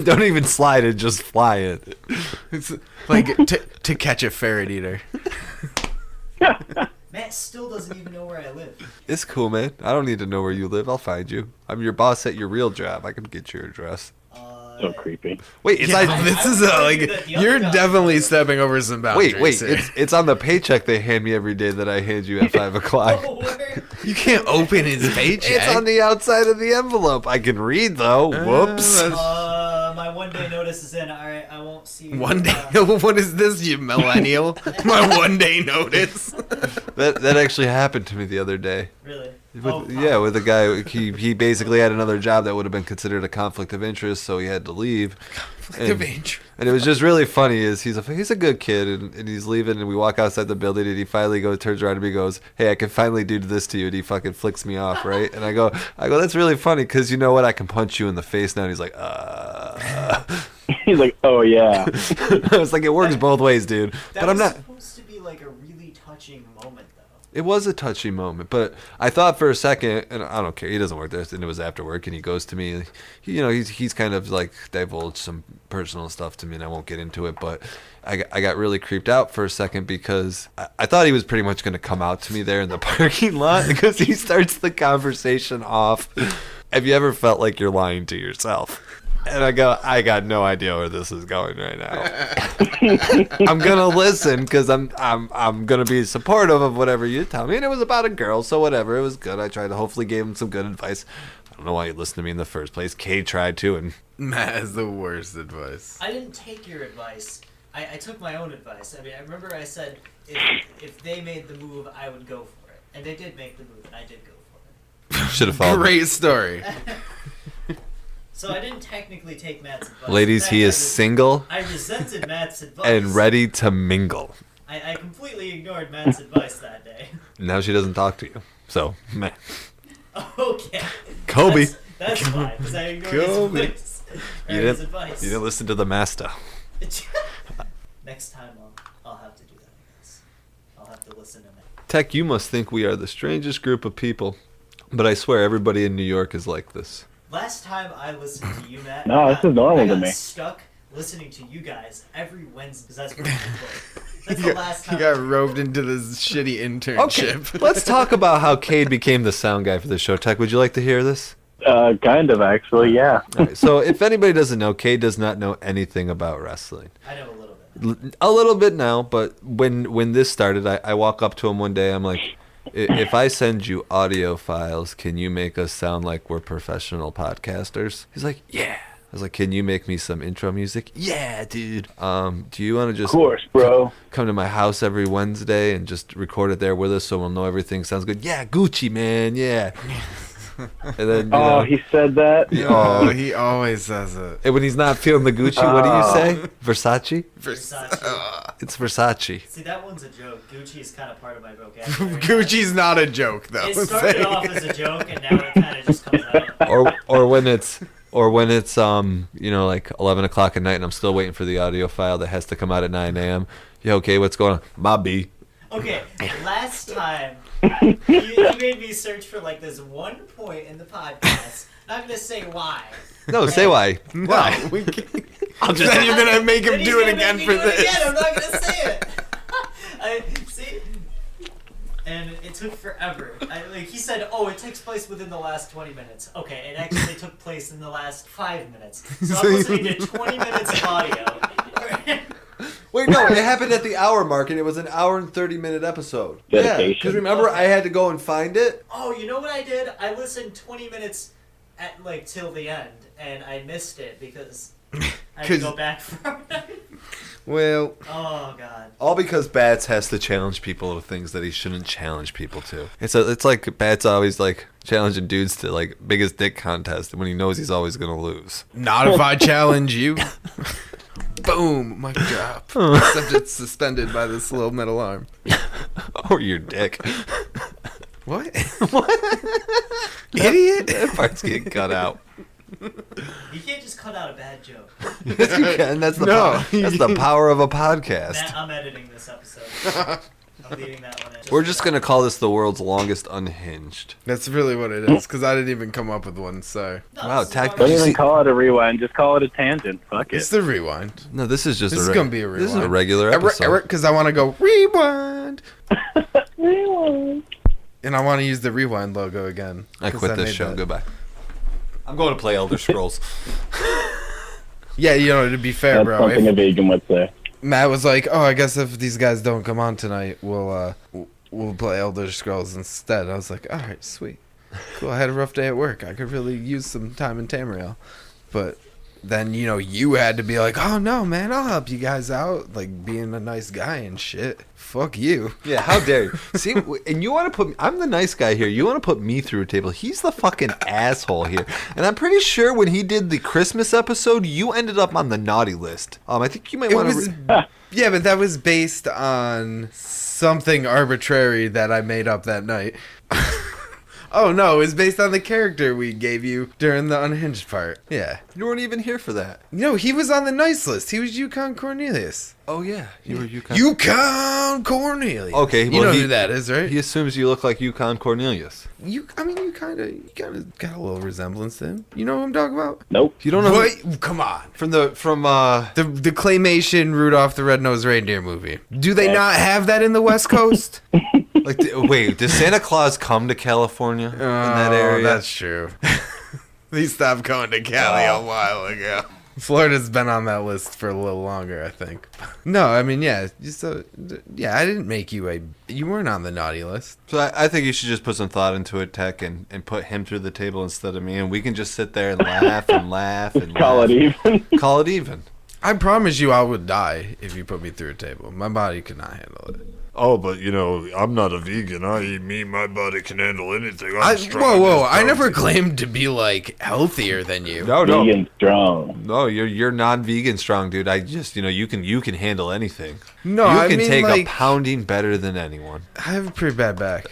Don't even slide it, just fly it. It's like to catch a ferret eater. Matt still doesn't even know where I live. It's cool, man. I don't need to know where you live. I'll find you. I'm your boss at your real job. I can get your address. So creepy. Wait, it's Yeah, like this is you're definitely stepping over some boundaries. wait. here. It's on the paycheck they hand me every day that I hand you at 5 o'clock. Oh, where? You can't open his paycheck. It's on the outside of the envelope. I can read though. Whoops. My 1 day notice is in. All right, I won't see you. One day. What is this, you millennial? My 1 day notice. That actually happened to me the other day. Really? With a guy. He basically had another job that would have been considered a conflict of interest, so he had to leave. And it was just really funny. Is he's a good kid, and he's leaving, and we walk outside the building, and he finally turns around to me, and goes, "Hey, I can finally do this to you," and he fucking flicks me off, right? And I go, "That's really funny, because you know what? I can punch you in the face now." And he's like, He's like, oh yeah. I was like, it works both ways, dude. That But I'm was not. supposed to be like a really touching moment, though. It was a touchy moment, but I thought for a second, and I don't care, he doesn't work there, and it was after work, and he goes to me, he's kind of like divulged some personal stuff to me, and I won't get into it, but I got really creeped out for a second because I thought he was pretty much going to come out to me there in the parking lot because he starts the conversation off. Have you ever felt like you're lying to yourself? And I got no idea where this is going right now. I'm gonna listen because I'm gonna be supportive of whatever you tell me. And it was about a girl, so whatever. It was good. I tried to hopefully give him some good advice. don't know why you listened to me in the first place. Kay tried to, and Matt has the worst advice. I didn't take your advice. I took my own advice. I mean, I remember I said if they made the move, I would go for it. And they did make the move, and I did go for it. should have followed. Great story. So I didn't technically take Matt's advice. Ladies, In fact, he is single I resented Matt's advice. and ready to mingle. I completely ignored Matt's advice that day. Now she doesn't talk to you. So, man. Okay. Kobe. That's fine, because I ignored Kobe. his advice. You didn't listen to the master. Next time I'll have to do that, I guess. I'll have to listen to Matt. Teck, you must think we are the strangest group of people, but I swear everybody in New York is like this. Last time I listened to you, Matt, No, this is normal I to got me. stuck listening to you guys every Wednesday, because that's where That's the last He time. got roped into this shitty internship. Let's talk about how Cade became the sound guy for the show. Teck, would you like to hear this? Kind of, actually, yeah. All right, so if anybody doesn't know, Cade does not know anything about wrestling. I know a little bit. A little bit now, but when this started, I walk up to him one day. I'm like, if I send you audio files, can you make us sound like we're professional podcasters? He's like, yeah. I was like, can you make me some intro music? Yeah, dude. Do you want to just Of course, bro. come to my house every Wednesday and just record it there with us so we'll know everything sounds good? Yeah, Gucci, man, yeah. And then, you know, He said that? Oh, he always says it. and when he's not feeling the Gucci, what do you say? Versace? Versace. It's Versace. See, that one's a joke. Gucci is kind of part of my vocabulary. Gucci's not a joke, though. It started off as a joke, and now it kind of just comes out. Or when it's you know, like 11 o'clock at night and I'm still waiting for the audio file that has to come out at 9 a.m. Yeah, okay, what's going on? Bobby. Okay, last time you made me search for like this one point in the podcast. Not gonna say why. No, say why. Why? We can't. Then you're gonna make him Then he's do it gonna again make for me do it this. again. I'm not gonna say it. See. And it took forever. He said, "Oh, it takes place within the last 20 minutes." Okay, it actually took place in the last 5 minutes. So I'm listening to 20 minutes of audio. Wait, no, it happened at the hour mark and it was an hour and 30-minute episode. Dedication. Yeah, because remember I had to go and find it? Oh, you know what I did? I listened 20 minutes at till the end, and I missed it because I had to go back from it. Well, Oh God. All because Bats has to challenge people to things that he shouldn't challenge people to. It's like Bats always like challenging dudes to like biggest dick contest when he knows he's always gonna lose. not if I challenge you. Boom, mic drop. Except it's suspended by this little metal arm. Or your dick. What? Idiot. That part's getting cut out. You can't just cut out a bad joke. Yes, you can. That's the No. that's the power of a podcast. Matt, I'm editing this episode. I'm leaving that one in. We're just gonna call this the world's longest unhinged. That's really what it is, because I didn't even come up with one, so. No, Wow, this is tact- why Don't You we're- even see- call it a rewind. Just call it a tangent. Fuck It's it. the rewind. No, this is just This is gonna be a This is a rewind. regular episode. Because I want to go rewind. Rewind. And I want to use the rewind logo again. I 'cause quit this made show. that. Goodbye. I'm going to play Elder Scrolls. Yeah, you know, to be fair, That's bro. something If a vegan would say. Matt was like, "Oh, I guess if these guys don't come on tonight, we'll play Elder Scrolls instead." I was like, "All right, sweet, cool." I had a rough day at work. I could really use some time in Tamriel, but then you had to be like, "Oh no, man, I'll help you guys out," like being a nice guy and shit. Fuck you. Yeah, how dare you? See, and you want to put I'm the nice guy here. You want to put me through a table. He's the fucking asshole here. And I'm pretty sure when he did the Christmas episode, you ended up on the naughty list. I think you might It want was, to. yeah, but that was based on something arbitrary that I made up that night. Oh no, it was based on the character we gave you during the unhinged part. Yeah. You weren't even here for that. No, he was on the nice list. He was Yukon Cornelius. Oh yeah, you were Yukon. Yukon Cornelius. Okay, you well, know who that is, right? He assumes you look like Yukon Cornelius. You kind of got a little resemblance to him. You know who I'm talking about? Nope. You don't know What? Come on. the claymation Rudolph the Red-Nosed Reindeer movie. Do they not have that in the West Coast? wait, does Santa Claus come to California in that area? That's true. He stopped going to Cali a while ago. Florida's been on that list for a little longer, I think. No, I mean, yeah. I didn't make you you weren't on the naughty list. So I think you should just put some thought into it, Teck, and put him through the table instead of me, and we can just sit there and laugh and laugh and Call it even. Call it even. I promise you I would die if you put me through a table. My body could not handle it. Oh, but I'm not a vegan. I eat meat. My body can handle anything. Whoa! I never claimed to be like healthier than you. No. Vegan strong. No, you're non-vegan strong, dude. I just you can handle anything. No, you I can mean, take like, a pounding better than anyone. I have a pretty bad back.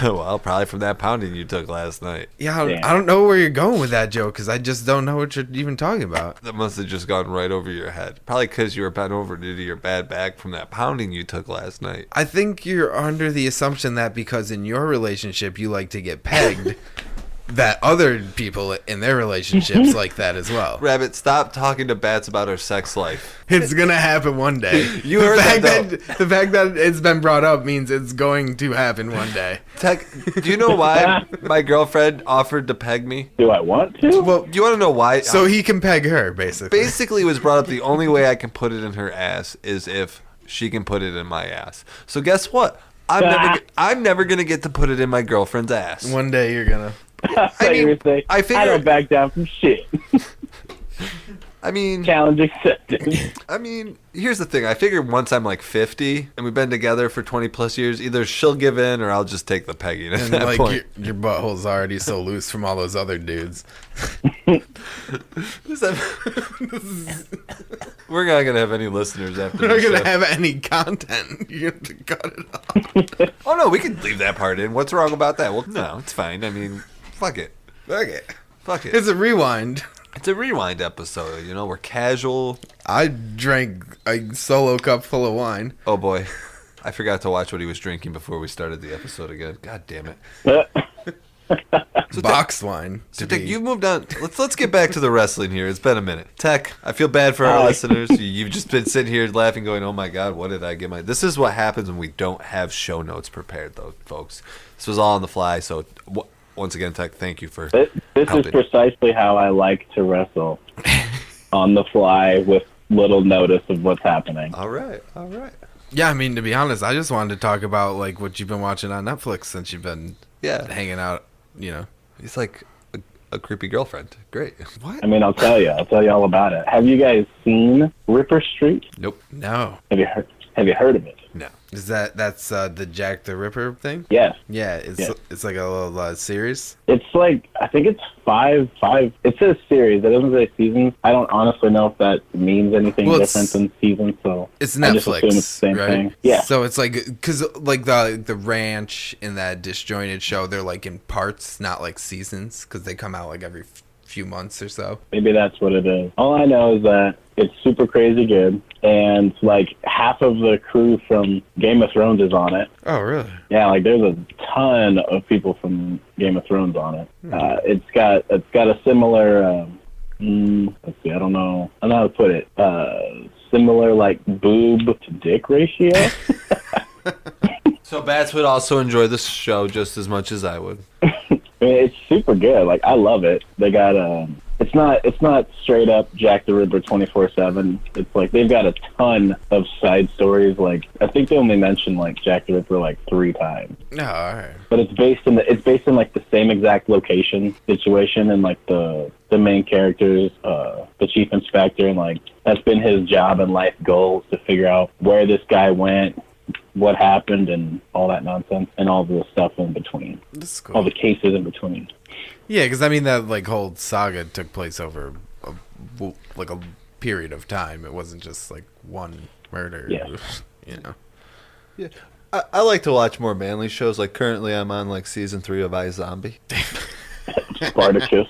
Well, probably from that pounding you took last night. Yeah, Damn. I don't know where you're going with that joke because I just don't know what you're even talking about. That must have just gone right over your head. Probably because you were bent over due to your bad back from that pounding you took last night. I think you're under the assumption that because in your relationship you like to get pegged, that other people in their relationships like that as well. Rabbit, stop talking to bats about our sex life. It's gonna happen one day. You heard that, The fact that it's been brought up means it's going to happen one day. Teck, do you know why my girlfriend offered to peg me? Do I want to? Well, Do you want to know why? so he can peg her, basically. Basically, it was brought up the only way I can put it in her ass is if she can put it in my ass. So guess what? I'm never gonna get to put it in my girlfriend's ass. One day you're gonna. I mean, I figure- I don't back down from shit. I mean, Challenge accepted. I mean, here's the thing. I figure once I'm like 50 and we've been together for 20 plus years, either she'll give in or I'll just take the pegging at And that like point. your butthole's already so loose from all those other dudes. We're not gonna have any listeners after We're not this gonna show. have any content. You have to cut it off. Oh no, we can leave that part in. What's wrong about that? Well, no, it's fine. I mean, fuck it. Okay. Fuck it. It's a rewind. It's a rewind episode. You know, we're casual. I drank a solo cup full of wine. Oh boy, I forgot to watch what he was drinking before we started the episode again. God damn it. So Boxed wine. So to Teck, be- you've moved on. Let's get back to the wrestling here. It's been a minute. Teck, I feel bad for our listeners. You've just been sitting here laughing, going, "Oh my God, what did I get my?" This is what happens when we don't have show notes prepared, though, folks. This was all on the fly. So once again, Teck, thank you for. This is helping. precisely how I like to wrestle. On the fly with little notice of what's happening. All right, all right. Yeah, I mean, to be honest, I just wanted to talk about like what you've been watching on Netflix since you've been hanging out, you know. He's like a creepy girlfriend. Great. What? I mean, I'll tell you all about it. Have you guys seen Ripper Street? Nope. No. Have you heard of it? No. Is that's the Jack the Ripper thing? Yes. Yeah, it's like a little series. It's like, I think it's five. It says series. It doesn't say seasons. I don't honestly know if that means anything Well, different than seasons. So It's I just Netflix, assume it's the same right? thing. Yeah. So it's like, because like the ranch in that disjointed show, they're like in parts, not like seasons, because they come out like every few months or so. Maybe that's what it is. All I know is that it's super crazy good, and like half of the crew from Game of Thrones is on it. Oh, really? Yeah, like there's a ton of people from Game of Thrones on it. It's got a similar. Let's see, I don't know how to put it. Similar like boob to dick ratio. So Bats would also enjoy this show just as much as I would. I mean, it's super good. Like I love it. They got it's not straight up Jack the Ripper 24/7. It's like they've got a ton of side stories. Like I think they only mentioned like Jack the Ripper like 3 times. No, all right. But it's based in like the same exact location situation, and like the main characters, the chief inspector, and like that's been his job and life goals to figure out where this guy went, what happened, and all that nonsense, and all the stuff in between, That's all cool. the cases in between. Yeah, because I mean that like whole saga took place over a period of time. It wasn't just like one murder. Yeah. You know. Yeah. I like to watch more manly shows. Like currently I'm on like season 3 of iZombie. Spartacus.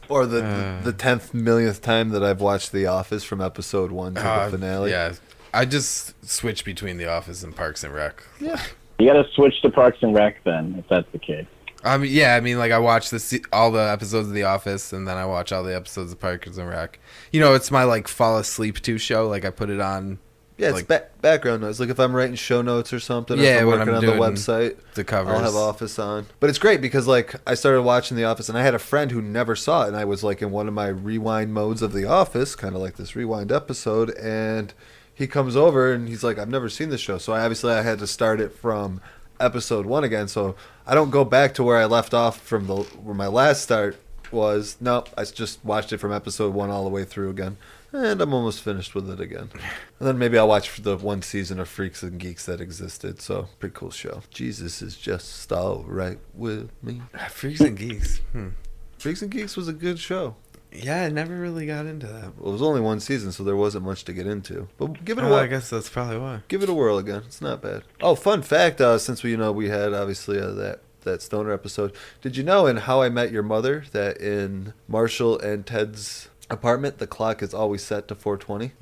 Or the 10th millionth time that I've watched The Office from episode 1 to the finale. Yeah, I just switch between The Office and Parks and Rec. Yeah. You got to switch to Parks and Rec then, if that's the case. I mean, like I watch all the episodes of The Office, and then I watch all the episodes of Parks and Rec. You know, it's my like fall asleep to show. Like I put it on Yeah, it's background noise. Like if I'm writing show notes or something, Yeah, if I'm when working I'm on the doing website, the covers. I'll have Office on. But it's great because like I started watching The Office and I had a friend who never saw it, and I was like in one of my rewind modes of The Office, kind of like this rewind episode, and he comes over and he's like, I've never seen this show. So I had to start it from episode 1 again. So I don't go back to where I left off from where my last start was. Nope, I just watched it from episode 1 all the way through again. And I'm almost finished with it again. And then maybe I'll watch the one season of Freaks and Geeks that existed. So, pretty cool show. Jesus is just all right with me. Freaks and Geeks. Freaks and Geeks was a good show. Yeah, I never really got into that. Well, it was only one season, so there wasn't much to get into. But give it a Oh, whirl. I guess that's probably why. Give it a whirl again. It's not bad. Oh, fun fact, since we had obviously that Stoner episode. Did you know in How I Met Your Mother that in Marshall and Ted's apartment, the clock is always set to 4:20?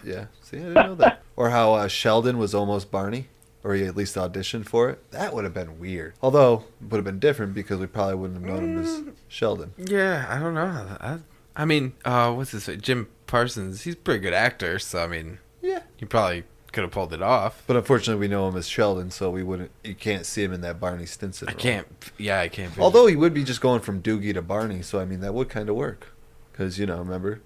Yeah. See, I didn't know that. Or how Sheldon was almost Barney, or he at least auditioned for it. That would have been weird. Although, it would have been different because we probably wouldn't have known him as Sheldon. Yeah, I don't know. I mean, what's his name? Jim Parsons. He's a pretty good actor, so I mean, Yeah. he probably could have pulled it off. But unfortunately, we know him as Sheldon, so you can't see him in that Barney Stinson role. I can't. Although he would be just going from Doogie to Barney, so I mean, that would kind of work. Because, remember,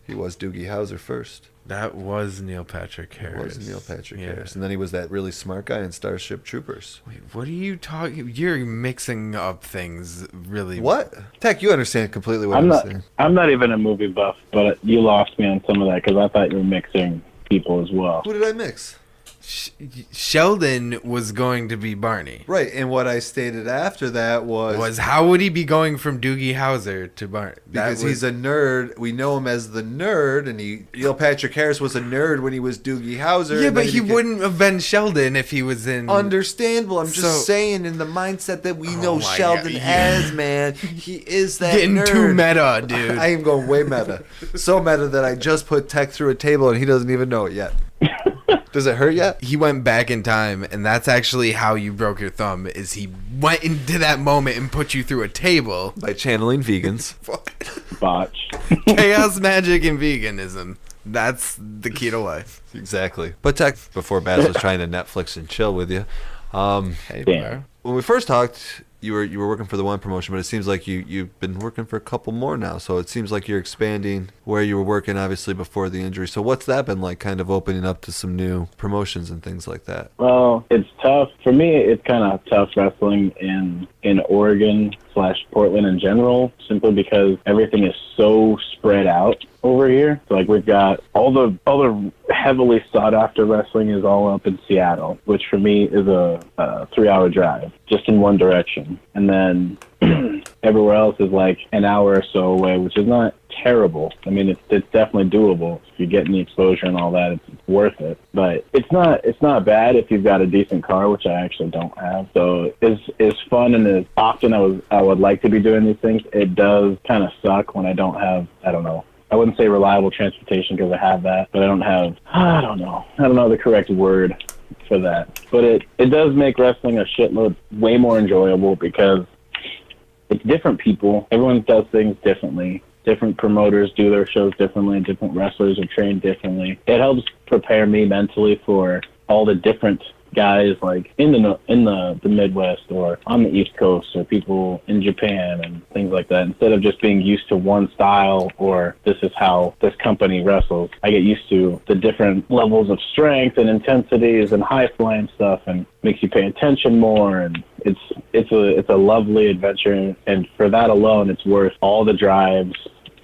he was Doogie Howser first. That was Neil Patrick Harris. Harris. And then he was that really smart guy in Starship Troopers. Wait, what are you talking? You're mixing up things really. What? Tech, you understand completely what I'm saying. I'm not even a movie buff, but you lost me on some of that because I thought you were mixing people as well. Who did I mix? Sheldon was going to be Barney. Right, and what I stated after that was how would he be going from Doogie Howser to Barney? Because he's a nerd. We know him as the nerd, and Neil Patrick Harris was a nerd when he was Doogie Howser. Yeah, but he wouldn't have been Sheldon if he was in... Understandable. I'm just saying, in the mindset that we know Sheldon as, man, he is that getting nerd. too meta, dude. I am going way meta. So meta that I just put Tech through a table, and he doesn't even know it yet. Does it hurt yet? He went back in time, and that's actually how you broke your thumb, is he went into that moment and put you through a table. By channeling vegans. Botch. Chaos, magic, and veganism. That's the key to life. Exactly. But Tech, before Baz was trying to Netflix and chill with you, Hey, Damn. when we first talked, you were working for the one promotion, but it seems like you've been working for a couple more now. So it seems like you're expanding where you were working, obviously, before the injury. So what's that been like, kind of opening up to some new promotions and things like that? Well, it's tough. For me, it's kind of tough wrestling in Oregon / Portland in general, simply because everything is so spread out over here. So, like, we've got all the heavily sought after wrestling is all up in Seattle, which for me is a 3-hour drive just in one direction. And then everywhere else is like an hour or so away, which is not terrible. I mean, it's definitely doable. If you're getting the exposure and all that, it's worth it. But it's not bad if you've got a decent car, which I actually don't have. So as fun and as often I would like to be doing these things, it does kind of suck when I don't have, I don't know, I wouldn't say reliable transportation because I have that, but I don't know the correct word for that. But it does make wrestling a shitload way more enjoyable because it's different people. Everyone does things differently. Different promoters do their shows differently. Different wrestlers are trained differently. It helps prepare me mentally for all the different guys like in the Midwest or on the East Coast or people in Japan and things like that. Instead of just being used to one style or this is how this company wrestles, I get used to the different levels of strength and intensities and high flying stuff, and makes you pay attention more. And it's a lovely adventure, and for that alone, it's worth all the drives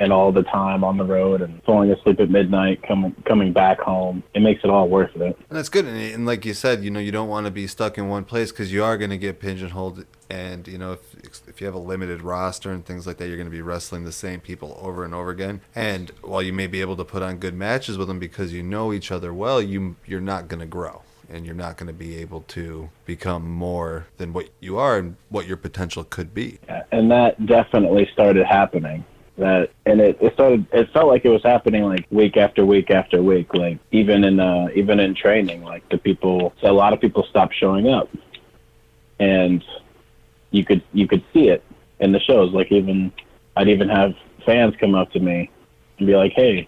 and all the time on the road and falling asleep at midnight, coming back home. It makes it all worth it. And that's good. And like you said, you don't want to be stuck in one place because you are going to get pigeonholed. And, if you have a limited roster and things like that, you're going to be wrestling the same people over and over again. And while you may be able to put on good matches with them because you know each other well, you're not going to grow. And you're not going to be able to become more than what you are and what your potential could be. Yeah, and that definitely started happening. It felt like it was happening like week after week after week, like even in training, like a lot of people stopped showing up, and you could see it in the shows. Like I'd even have fans come up to me and be like, "Hey,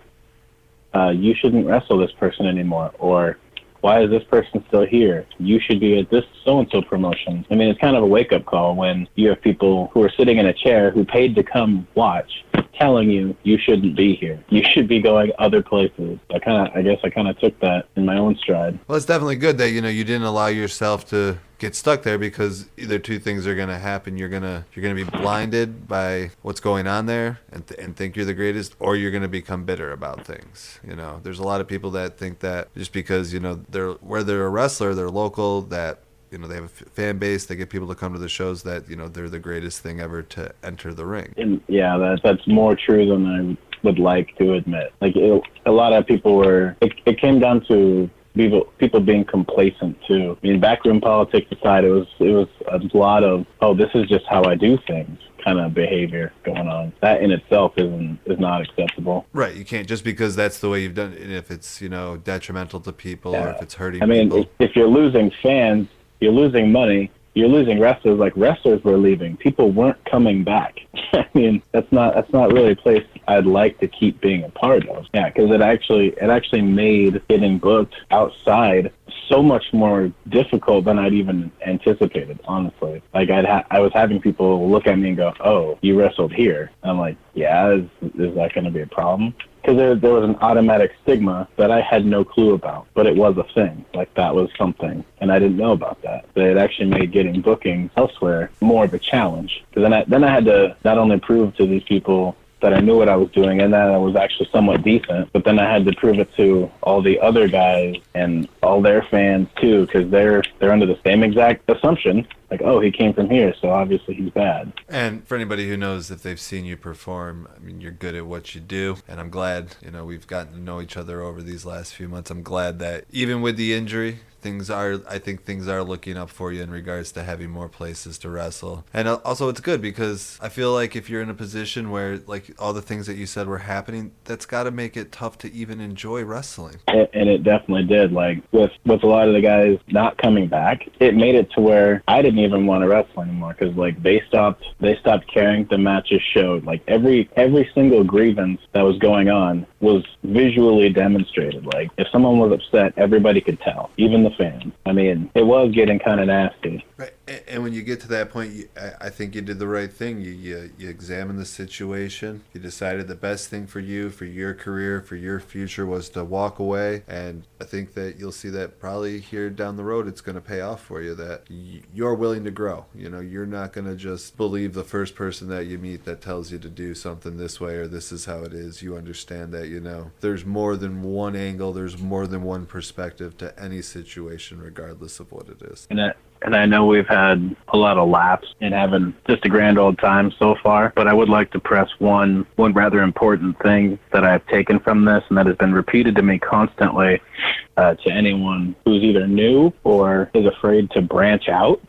you shouldn't wrestle this person anymore," or why is this person still here? You should be at this so-and-so promotion. I mean, it's kind of a wake-up call when you have people who are sitting in a chair who paid to come watch telling you you shouldn't be here. You should be going other places. I guess I kind of took that in my own stride. Well, it's definitely good that, you know, you didn't allow yourself to get stuck there, because either two things are going to happen. You're going to be blinded by what's going on there and think you're the greatest, or you're going to become bitter about things. You know, there's a lot of people that think that just because, you know, they're a wrestler, they're local, that, you know, they have a fan base, they get people to come to the shows, that, you know, they're the greatest thing ever to enter the ring. And yeah, that's more true than I would like to admit. Like, a lot of people it came down to people being complacent too. I mean, backroom politics aside, it was a lot of, oh, this is just how I do things kind of behavior going on. That in itself is not acceptable. Right. You can't, just because that's the way you've done it, and if it's, you know, detrimental to people, or if it's hurting people. If you're losing fans, you're losing money, you're losing wrestlers. Like, wrestlers were leaving. People weren't coming back. I mean, that's not really a place I'd like to keep being a part of. Yeah, because it actually made getting booked outside so much more difficult than I'd even anticipated, honestly. Like, I was having people look at me and go, "Oh, you wrestled here." I'm like, "Yeah, is that going to be a problem?" Because there was an automatic stigma that I had no clue about, but it was a thing. Like, that was something, and I didn't know about that. But it actually made getting bookings elsewhere more of a challenge. Because then I had to not only prove to these people that I knew what I was doing and that I was actually somewhat decent, but then I had to prove it to all the other guys and all their fans too, because they're under the same exact assumption, like, oh, he came from here, so obviously he's bad. And for anybody who knows, if they've seen you perform, I mean, you're good at what you do, and I'm glad, you know, we've gotten to know each other over these last few months. I'm glad that even with the injury, I think things are looking up for you in regards to having more places to wrestle. And also, it's good because I feel like if you're in a position where, like, all the things that you said were happening, that's got to make it tough to even enjoy wrestling. And it definitely did. Like, with a lot of the guys not coming back, it made it to where I didn't even want to wrestle anymore, because, like, they stopped caring. The matches showed. Like, every single grievance that was going on was visually demonstrated. Like, if someone was upset, everybody could tell, even the fans. I mean, it was getting kind of nasty. Right. And when you get to that point, I think you did the right thing. You examined the situation. You decided the best thing for you, for your career, for your future was to walk away. And I think that you'll see that probably here down the road, it's going to pay off for you, that you're willing to grow. You know, you're not going to just believe the first person that you meet that tells you to do something this way or this is how it is. You understand that, you know, there's more than one angle, there's more than one perspective to any situation, regardless of what it is. And I know we've had a lot of laughs and having just a grand old time so far, but I would like to press one rather important thing that I've taken from this, and that has been repeated to me constantly, to anyone who's either new or is afraid to branch out,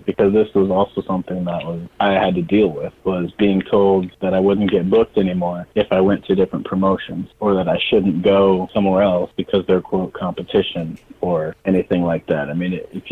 because this was also something that I had to deal with, was being told that I wouldn't get booked anymore if I went to different promotions, or that I shouldn't go somewhere else because they're, quote, competition or anything like that. I mean, if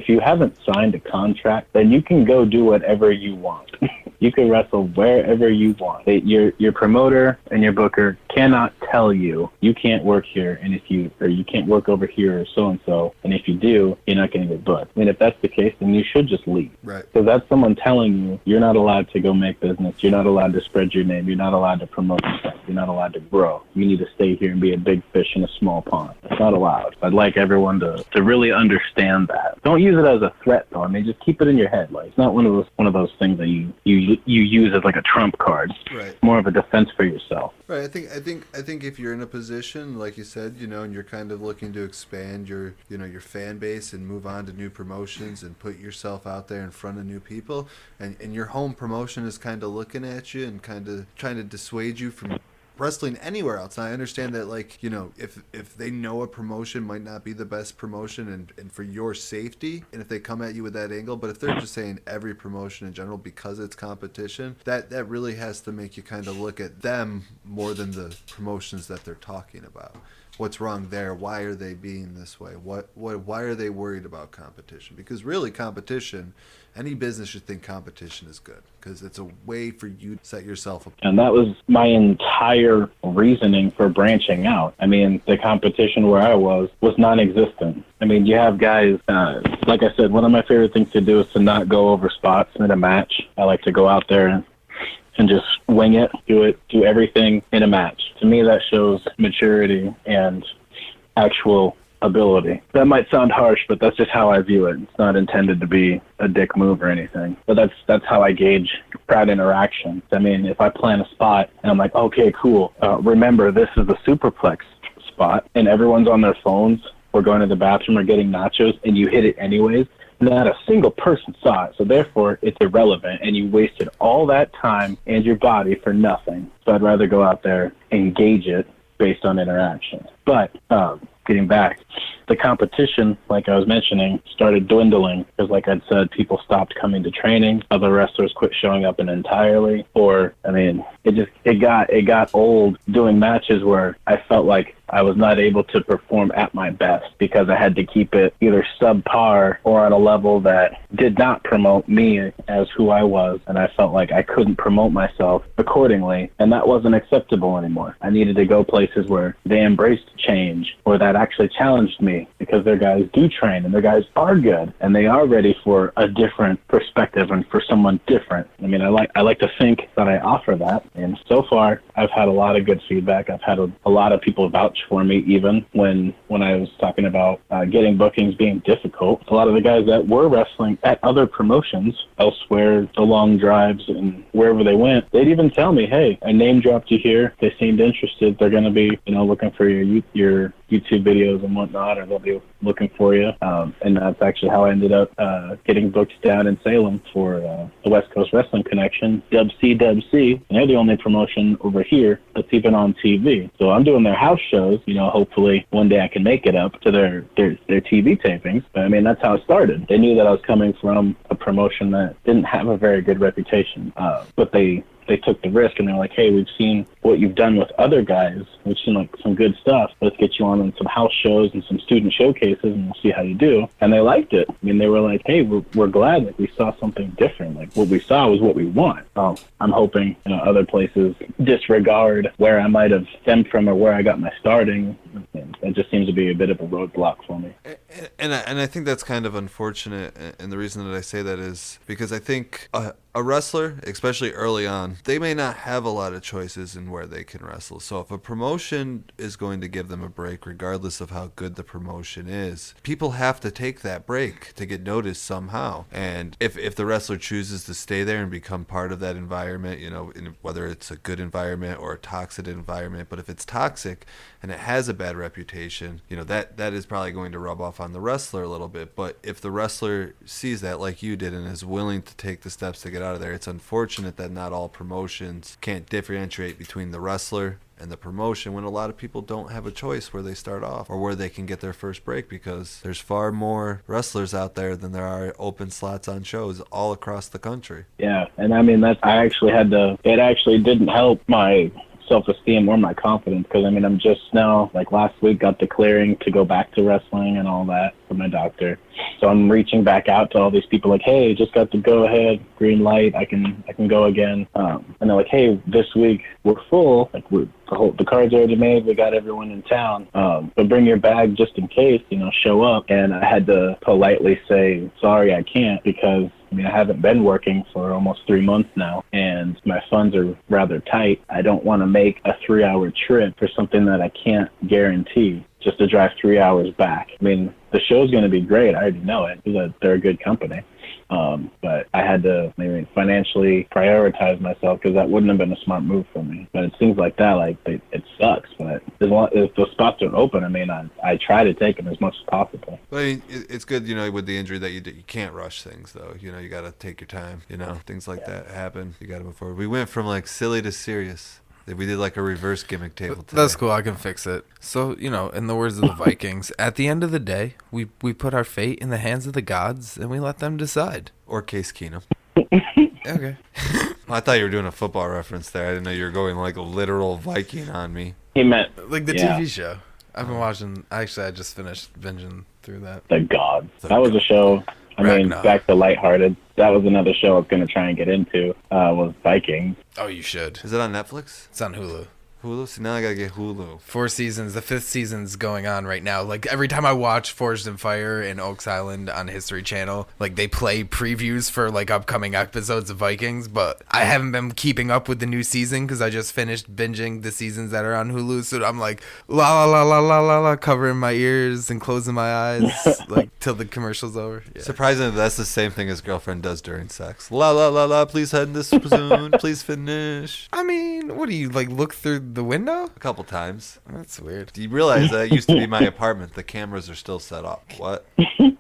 you haven't signed a contract, then you can go do whatever you want. You can wrestle wherever you want. Your promoter and your booker cannot tell you can't work here, and you can't work over here or so and so, and if you do, you're not going to get booked. I mean, if that's the case, then you should just leave. Right. Because that's someone telling you you're not allowed to go make business. You're not allowed to spread your name. You're not allowed to promote yourself. You're not allowed to grow. You need to stay here and be a big fish in a small pond. It's not allowed. I'd like everyone to really understand that. Don't use it as a threat, though. I mean, just keep it in your head. Like, it's not one of those things that you use as like a trump card. Right. It's more of a defense for yourself. Right. I think if you're in a position, like you said, you know, and you're kind of looking to expand your fan base and move on to new promotions and put yourself out there in front of new people, and your home promotion is kind of looking at you and kind of trying to dissuade you from wrestling anywhere else. And I understand that, like, you know, if they know a promotion might not be the best promotion and for your safety, and if they come at you with that angle, but if they're just saying every promotion in general because it's competition, that really has to make you kind of look at them more than the promotions that they're talking about. What's wrong there? Why are they being this way? Why are they worried about competition? Because really, competition, any business should think competition is good, because it's a way for you to set yourself apart. And that was my entire clear reasoning for branching out. I mean, the competition where I was non-existent. I mean, you have guys, like I said, one of my favorite things to do is to not go over spots in a match. I like to go out there and just wing it, do everything in a match. To me, that shows maturity and actual ability. That might sound harsh, but that's just how I view it. It's not intended to be a dick move or anything, but that's how I gauge crowd interaction. I mean, if I plan a spot and I'm like, okay, cool, remember this is the superplex spot, and everyone's on their phones or going to the bathroom or getting nachos, and you hit it anyways, not a single person saw it, so therefore it's irrelevant, and you wasted all that time and your body for nothing. So I'd rather go out there and gauge it based on interaction. But getting back, the competition, like I was mentioning, started dwindling because, like I'd said, people stopped coming to training. Other wrestlers quit showing up entirely. Or, I mean, it got old doing matches where I felt like I was not able to perform at my best because I had to keep it either subpar or on a level that did not promote me as who I was, and I felt like I couldn't promote myself accordingly, and that wasn't acceptable anymore. I needed to go places where they embraced change, or that actually challenged me, because their guys do train and their guys are good and they are ready for a different perspective and for someone different. I mean, I like to think that I offer that, and so far I've had a lot of good feedback. I've had a lot of people vouch for me, even when I was talking about getting bookings being difficult. A lot of the guys that were wrestling at other promotions elsewhere, the long drives and wherever they went, they'd even tell me, hey, I name dropped you here. They seemed interested. They're going to be, looking for your YouTube videos and whatnot, or they'll be looking for you. And that's actually how I ended up getting booked down in Salem for the West Coast Wrestling Connection, Dub C, and they're the only promotion over here that's even on TV. So I'm doing their house shows. Hopefully one day I can make it up to their TV tapings. But I mean, that's how it started. They knew that I was coming from a promotion that didn't have a very good reputation, but they took the risk, and they're like, hey, we've seen what you've done with other guys. We've seen like some good stuff. Let's get you on some house shows and some student showcases, and we'll see how you do. And they liked it. I mean, they were like, hey, we're glad that we saw something different. Like, what we saw was what we want. So I'm hoping other places disregard where I might have stemmed from or where I got my starting. It just seems to be a bit of a roadblock for me. And I think that's kind of unfortunate. And the reason that I say that is because I think a wrestler, especially early on, they may not have a lot of choices in where they can wrestle. So if a promotion is going to give them a break, regardless of how good the promotion is, people have to take that break to get noticed somehow. And if the wrestler chooses to stay there and become part of that environment, whether it's a good environment or a toxic environment, but if it's toxic and it has a bad reputation, that is probably going to rub off on the wrestler a little bit. But if the wrestler sees that like you did and is willing to take the steps to get out of there, it's unfortunate that not all promotions can't differentiate between the wrestler and the promotion, when a lot of people don't have a choice where they start off or where they can get their first break, because there's far more wrestlers out there than there are open slots on shows all across the country. Yeah, and I mean, it actually didn't help my self-esteem or my confidence, because I'm just now, like last week, got the clearing to go back to wrestling and all that from my doctor. So I'm reaching back out to all these people like, hey, just got the go ahead, green light, I can go again. And they're like, hey, this week we're full, like the card's already made, we got everyone in town, but bring your bag just in case, show up. And I had to politely say, sorry, I can't, because I haven't been working for almost 3 months now, and my funds are rather tight. I don't want to make a 3-hour trip for something that I can't guarantee, just to drive 3 hours back. I mean, the show's going to be great. I already know it, because they're a good company. But I had to maybe financially prioritize myself, because that wouldn't have been a smart move for me. But it seems like that, it sucks. But if the spots are open, I try to take them as much as possible. But it's good, with the injury that you can't rush things, though. You got to take your time. Things like that happen. You got to move forward. We went from silly to serious. We did a reverse gimmick table today. That's cool. I can fix it. So, in the words of the Vikings, at the end of the day, we put our fate in the hands of the gods and we let them decide. Or Case Keenum. Okay. I thought you were doing a football reference there. I didn't know you were going a literal Viking on me. He meant the TV show. I've been watching. Actually, I just finished binging through that. The Gods. That was a show. Back to lighthearted. That was another show I was going to try and get into, was Vikings. Oh, you should. Is it on Netflix? It's on Hulu. Hulu? So now I gotta get Hulu. 4 seasons. The 5th season's going on right now. Like, every time I watch Forged in Fire and Oaks Island on History Channel, like, they play previews for, like, upcoming episodes of Vikings, but I haven't been keeping up with the new season because I just finished binging the seasons that are on Hulu, so I'm like, la la la la la la la, covering my ears and closing my eyes, like, till the commercial's over. Yeah. Surprisingly, that's the same thing his girlfriend does during sex. La la la la, please head in this zone. Please finish. I mean, what do you, like, look through the window? A couple times. That's weird. Do you realize that used to be my apartment? The cameras are still set up. What?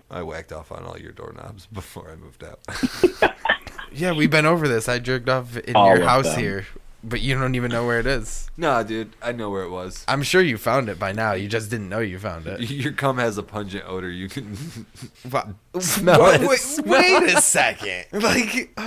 I whacked off on all your doorknobs before I moved out. Yeah, we've been over this. I jerked off in All your of house them. here, but you don't even know where it is. Nah, dude, I know where it was. I'm sure you found it by now. You just didn't know you found it. Your cum has a pungent odor. You can Smell it. Wait a second. Like,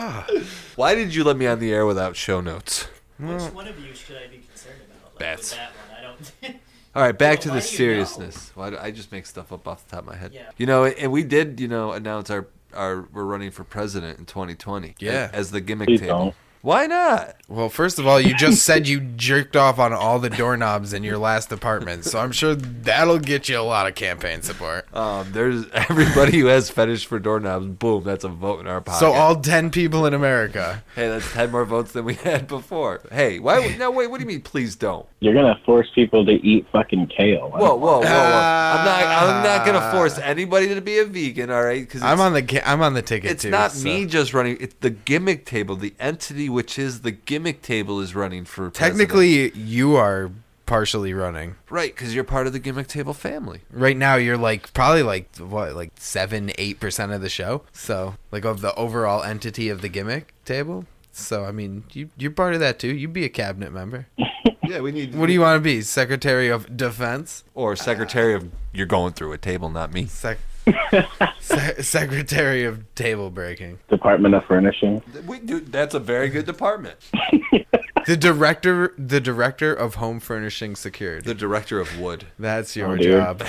Why did you let me on the air without show notes? Which one of you should I be concerned about? Like, Bats. with that one, I don't. All right, back Well, to why the do you seriousness. Why do I just make stuff up off the top of my head? Yeah. You know, and we did, announce our we're running for president in 2020. Yeah. As the gimmick Please table. don't. Why not? well, first of all, you just said you jerked off on all the doorknobs in your last apartment, so I'm sure that'll get you a lot of campaign support. There's everybody who has fetish for doorknobs. Boom, that's a vote in our pocket. So all 10 people in America. Hey, that's 10 more votes than we had before. Hey, why? No, wait. What do you mean? Please don't. You're gonna force people to eat fucking kale. Whoa. I'm not gonna force anybody to be a vegan. All right? Because I'm on the ticket It's too. not so. me just running. It's the gimmick table. The entity which is the gimmick table is running for president. Technically, you are partially running. Right, because you're part of the gimmick table family. Right now, you're like probably like 7-8% of the show. So like of the overall entity of the gimmick table. So I mean, you're part of that too. You'd be a cabinet member. Yeah, we need. What do you want to be? Secretary of Defense? Or secretary of. You're going through a table, not me. Secretary of Table Breaking. Department of Furnishing. That's a very good department. The director of Home Furnishing Security. The director of wood. That's your dude. job.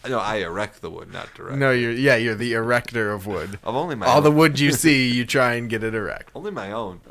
No, I erect the wood, not direct. No, you're the erector of wood. Of only my All own. the wood you see, you try and get it erect. Only my own.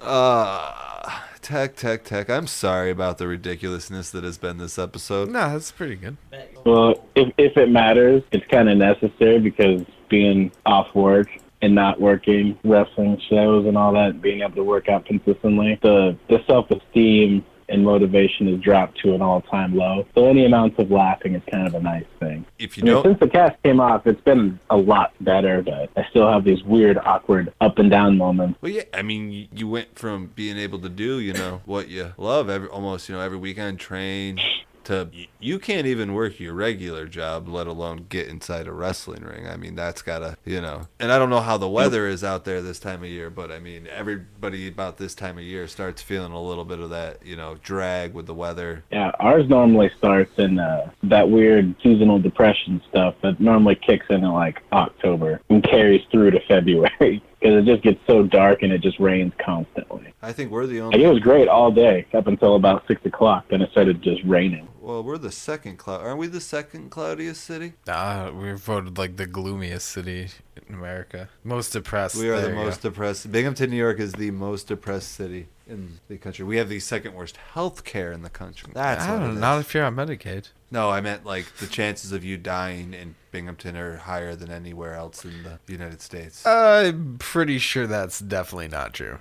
Tech. I'm sorry about the ridiculousness that has been this episode. No, that's pretty good. Well, if it matters, it's kind of necessary because being off work and not working wrestling shows and all that, being able to work out consistently, the self-esteem and motivation has dropped to an all-time low. So any amount of laughing is kind of a nice thing. If you I mean, don't, since the cast came off, it's been a lot better, but I still have these weird, awkward up and down moments. well, yeah. I mean, you went from being able to do, what you love every weekend, train, to you can't even work your regular job, let alone get inside a wrestling ring. I mean, that's gotta, And I don't know how the weather is out there this time of year, but I mean, everybody about this time of year starts feeling a little bit of that, drag with the weather. Yeah, ours normally starts in that weird seasonal depression stuff that normally kicks in like October and carries through to February because it just gets so dark and it just rains constantly. I think we're the Like, it only. was great all day up until about 6 o'clock. Then it started just raining. Well, we're the second cloud. Aren't we the second cloudiest city? We're voted like the gloomiest city in America. Most depressed. We are There the you most depressed. Binghamton, New York is the most depressed city in the country. We have the second worst health care in the country. go. That's I what don't it know. is. Not if you're on Medicaid. No, I meant like the chances of you dying in Binghamton are higher than anywhere else in the United States. I'm pretty sure that's definitely not true.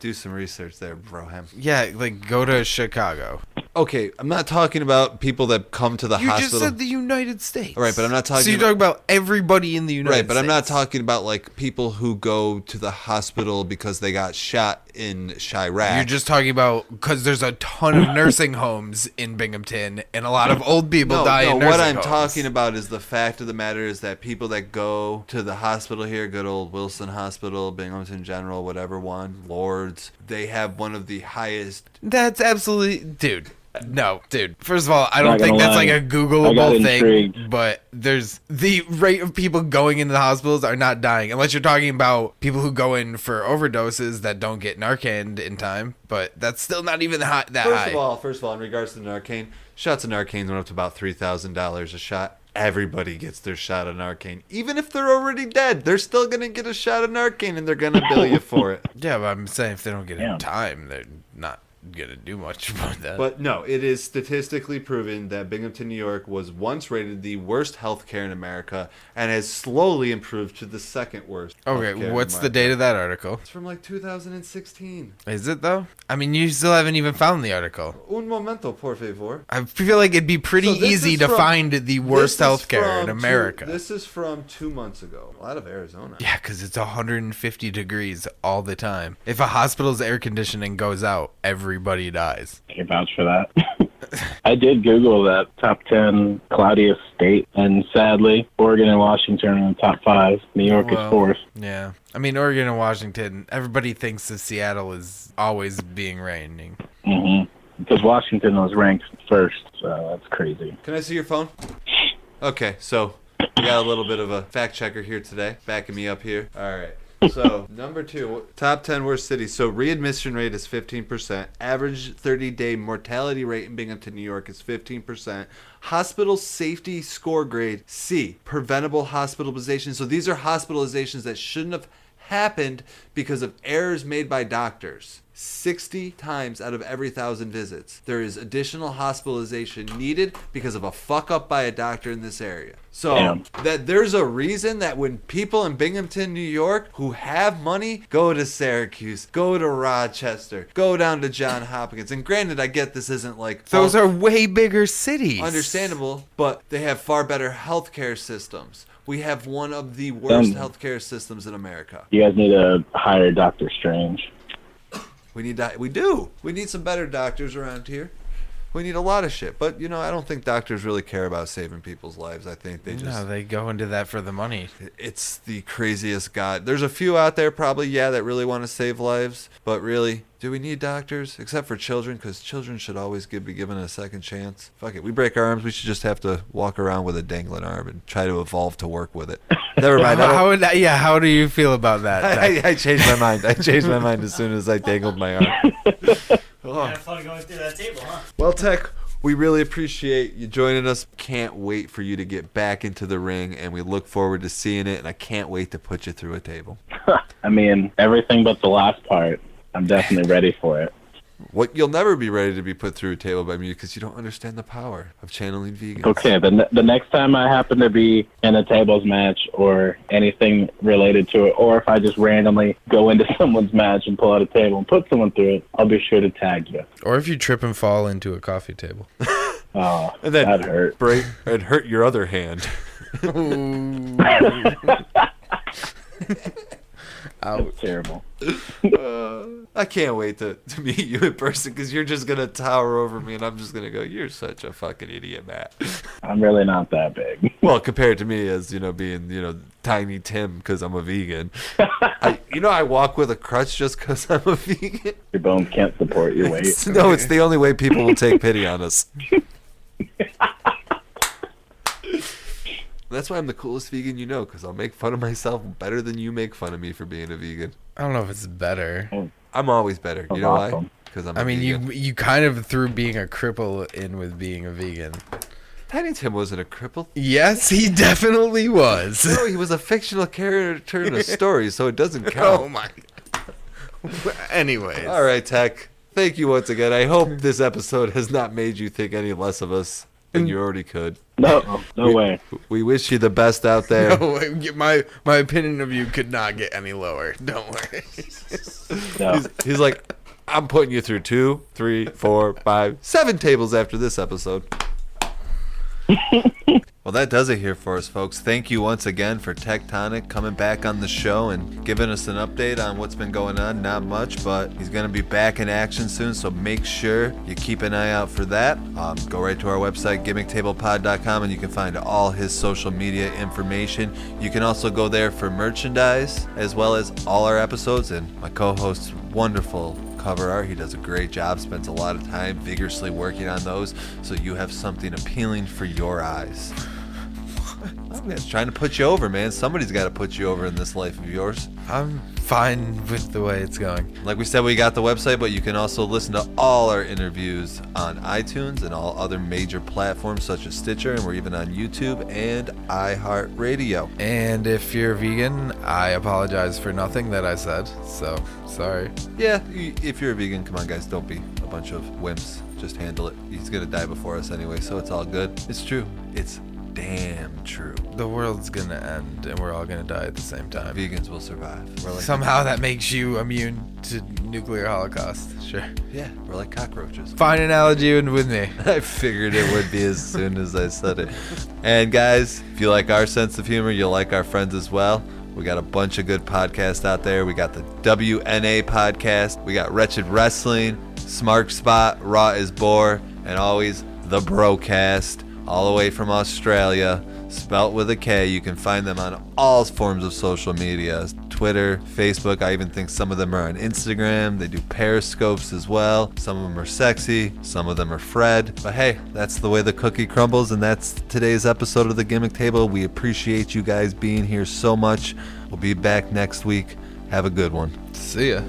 Do some research there, Broham. Yeah, like go to Chicago. Okay, I'm not talking about people that come to the You hospital. just said the United States. All right, but I'm not talking So you're talking about everybody in the United States. Right, but I'm not talking about like people who go to the hospital because they got shot in Chirac. You're just talking about because there's a ton of nursing homes in Binghamton and a lot of old people die in nursing what I'm homes. talking about is the fact of the matter is that people that go to the hospital here, good old Wilson Hospital, Binghamton General, whatever one, Lords, they have one of the highest. That's absolutely, dude. No, dude. First of all, I don't Not think gonna that's lie. like a I got Googleable thing. intrigued. But there's the rate of people going into the hospitals are not dying, unless you're talking about people who go in for overdoses that don't get Narcan in time. But that's still not even that high. First of all, in regards to Narcan, shots of Narcan went up to about $3,000 a shot. Everybody gets their shot of Narcan. Even if they're already dead, they're still going to get a shot of Narcan and they're going to bill you for it. Yeah, but I'm saying if they don't get it Yeah. in time, they're not gonna do much about that. But no, it is statistically proven that Binghamton, New York was once rated the worst healthcare in America and has slowly improved to the second worst. Okay, what's the date of that article? It's from like 2016. Is it though? I mean, you still haven't even found the article. Un momento, por favor. I feel like it'd be pretty So this easy is to from- find the worst This is healthcare in from America. This is from 2 months ago. Out of Arizona. Yeah, because it's 150 degrees all the time. If a hospital's air conditioning goes out, everybody dies. I can vouch for that. I did Google that top 10 cloudiest state, and sadly, Oregon and Washington are in the top 5. New York is 4th. Yeah. I mean, Oregon and Washington, everybody thinks that Seattle is always being raining. Mm-hmm. Because Washington was ranked first, so that's crazy. Can I see your phone? Okay, so we got a little bit of a fact checker here today, backing me up here. All right. So, number 2, top 10 worst cities. So, readmission rate is 15%. Average 30-day mortality rate in Binghamton, New York is 15%. Hospital safety score grade C, preventable hospitalization. So, these are hospitalizations that shouldn't have happened because of errors made by doctors. 60 times out of every 1,000 visits, there is additional hospitalization needed because of a fuck up by a doctor in this area. So that there's a reason that when people in Binghamton, New York, who have money, go to Syracuse, go to Rochester, go down to Johns Hopkins. And granted, I get this isn't like Those are way bigger cities. understandable, but they have far better healthcare systems. We have one of the worst healthcare systems in America. You guys need to hire Dr. Strange. We need some better doctors around here. We need a lot of shit. But, you know, I don't think doctors really care about saving people's lives. I think they just... No, they go into that for the money. It's the craziest god. There's a few out there probably, that really want to save lives. But really, do we need doctors? Except for children, because children should always be given a second chance. Fuck it. We break our arms, we should just have to walk around with a dangling arm and try to evolve to work with it. Never mind. How do you feel about that? I changed my mind. I changed my mind as soon as I dangled my arm. Had fun going through that table, huh? Well, Teck, we really appreciate you joining us. Can't wait for you to get back into the ring, and we look forward to seeing it, and I can't wait to put you through a table. I mean, everything but the last part. I'm definitely ready for it. What you'll never be ready to be put through a table by me because you don't understand the power of channeling vegans. Okay, the next time I happen to be in a tables match or anything related to it, or if I just randomly go into someone's match and pull out a table and put someone through it, I'll be sure to tag you. Or if you trip and fall into a coffee table. Oh, And then that'd hurt. break and hurt your other hand. That's terrible. I can't wait to meet you in person because you're just going to tower over me and I'm just going to go, you're such a fucking idiot, Matt. I'm really not that big. Well, compared to me as, being, Tiny Tim because I'm a vegan. I walk with a crutch just because I'm a vegan. Your bones can't support your weight. No, it's the only way people will take pity on us. That's why I'm the coolest vegan because I'll make fun of myself better than you make fun of me for being a vegan. I don't know if it's better. I'm always better. You know awesome. why? Because I'm I mean, vegan. you kind of threw being a cripple in with being a vegan. Tiny Tim wasn't a cripple. Yes, he definitely was. No, he was a fictional character in a story, so it doesn't count. Oh my. Anyways. All right, Teck. Thank you once again. I hope this episode has not made you think any less of us than you already could. No way. We wish you the best out there. No, my opinion of you could not get any lower. Don't worry. No. He's like, I'm putting you through 2, 3, 4, 5, 7 tables after this episode. Well, that does it here for us, folks. Thank you once again for Teck Tonic coming back on the show and giving us an update on what's been going on. Not much, but he's going to be back in action soon, so make sure you keep an eye out for that. Go right to our website, gimmicktablepod.com, and you can find all his social media information. You can also go there for merchandise, as well as all our episodes, and my co-host's wonderful cover art. He does a great job, spends a lot of time vigorously working on those, so you have something appealing for your eyes. I'm just trying to put you over, man. Somebody's got to put you over in this life of yours. I'm fine with the way it's going. Like we said, we got the website, but you can also listen to all our interviews on iTunes and all other major platforms such as Stitcher, and we're even on YouTube and iHeartRadio. And if you're vegan, I apologize for nothing that I said. So, sorry. Yeah, if you're a vegan, come on, guys, don't be a bunch of wimps. Just handle it. He's gonna die before us anyway, so it's all good. It's true. It's damn true. The world's gonna end, and we're all gonna die at the same time. Vegans will survive. We're like Somehow that makes you immune to nuclear holocaust. Sure. yeah, we're like cockroaches. Fine analogy with me. I figured it would be as soon as I said it. And guys, if you like our sense of humor, you'll like our friends as well. We got a bunch of good podcasts out there. We got the WNA podcast. We got Wretched Wrestling, Smart Spot, Raw is Bore, and always the Brocast, all the way from Australia, spelt with a K. You can find them on all forms of social media, Twitter, Facebook. I even think some of them are on Instagram. They do periscopes as well. Some of them are sexy, some of them are Fred. But hey, that's the way the cookie crumbles, and that's today's episode of the Gimmick Table. We appreciate you guys being here so much. We'll be back next week. Have a good one. See ya.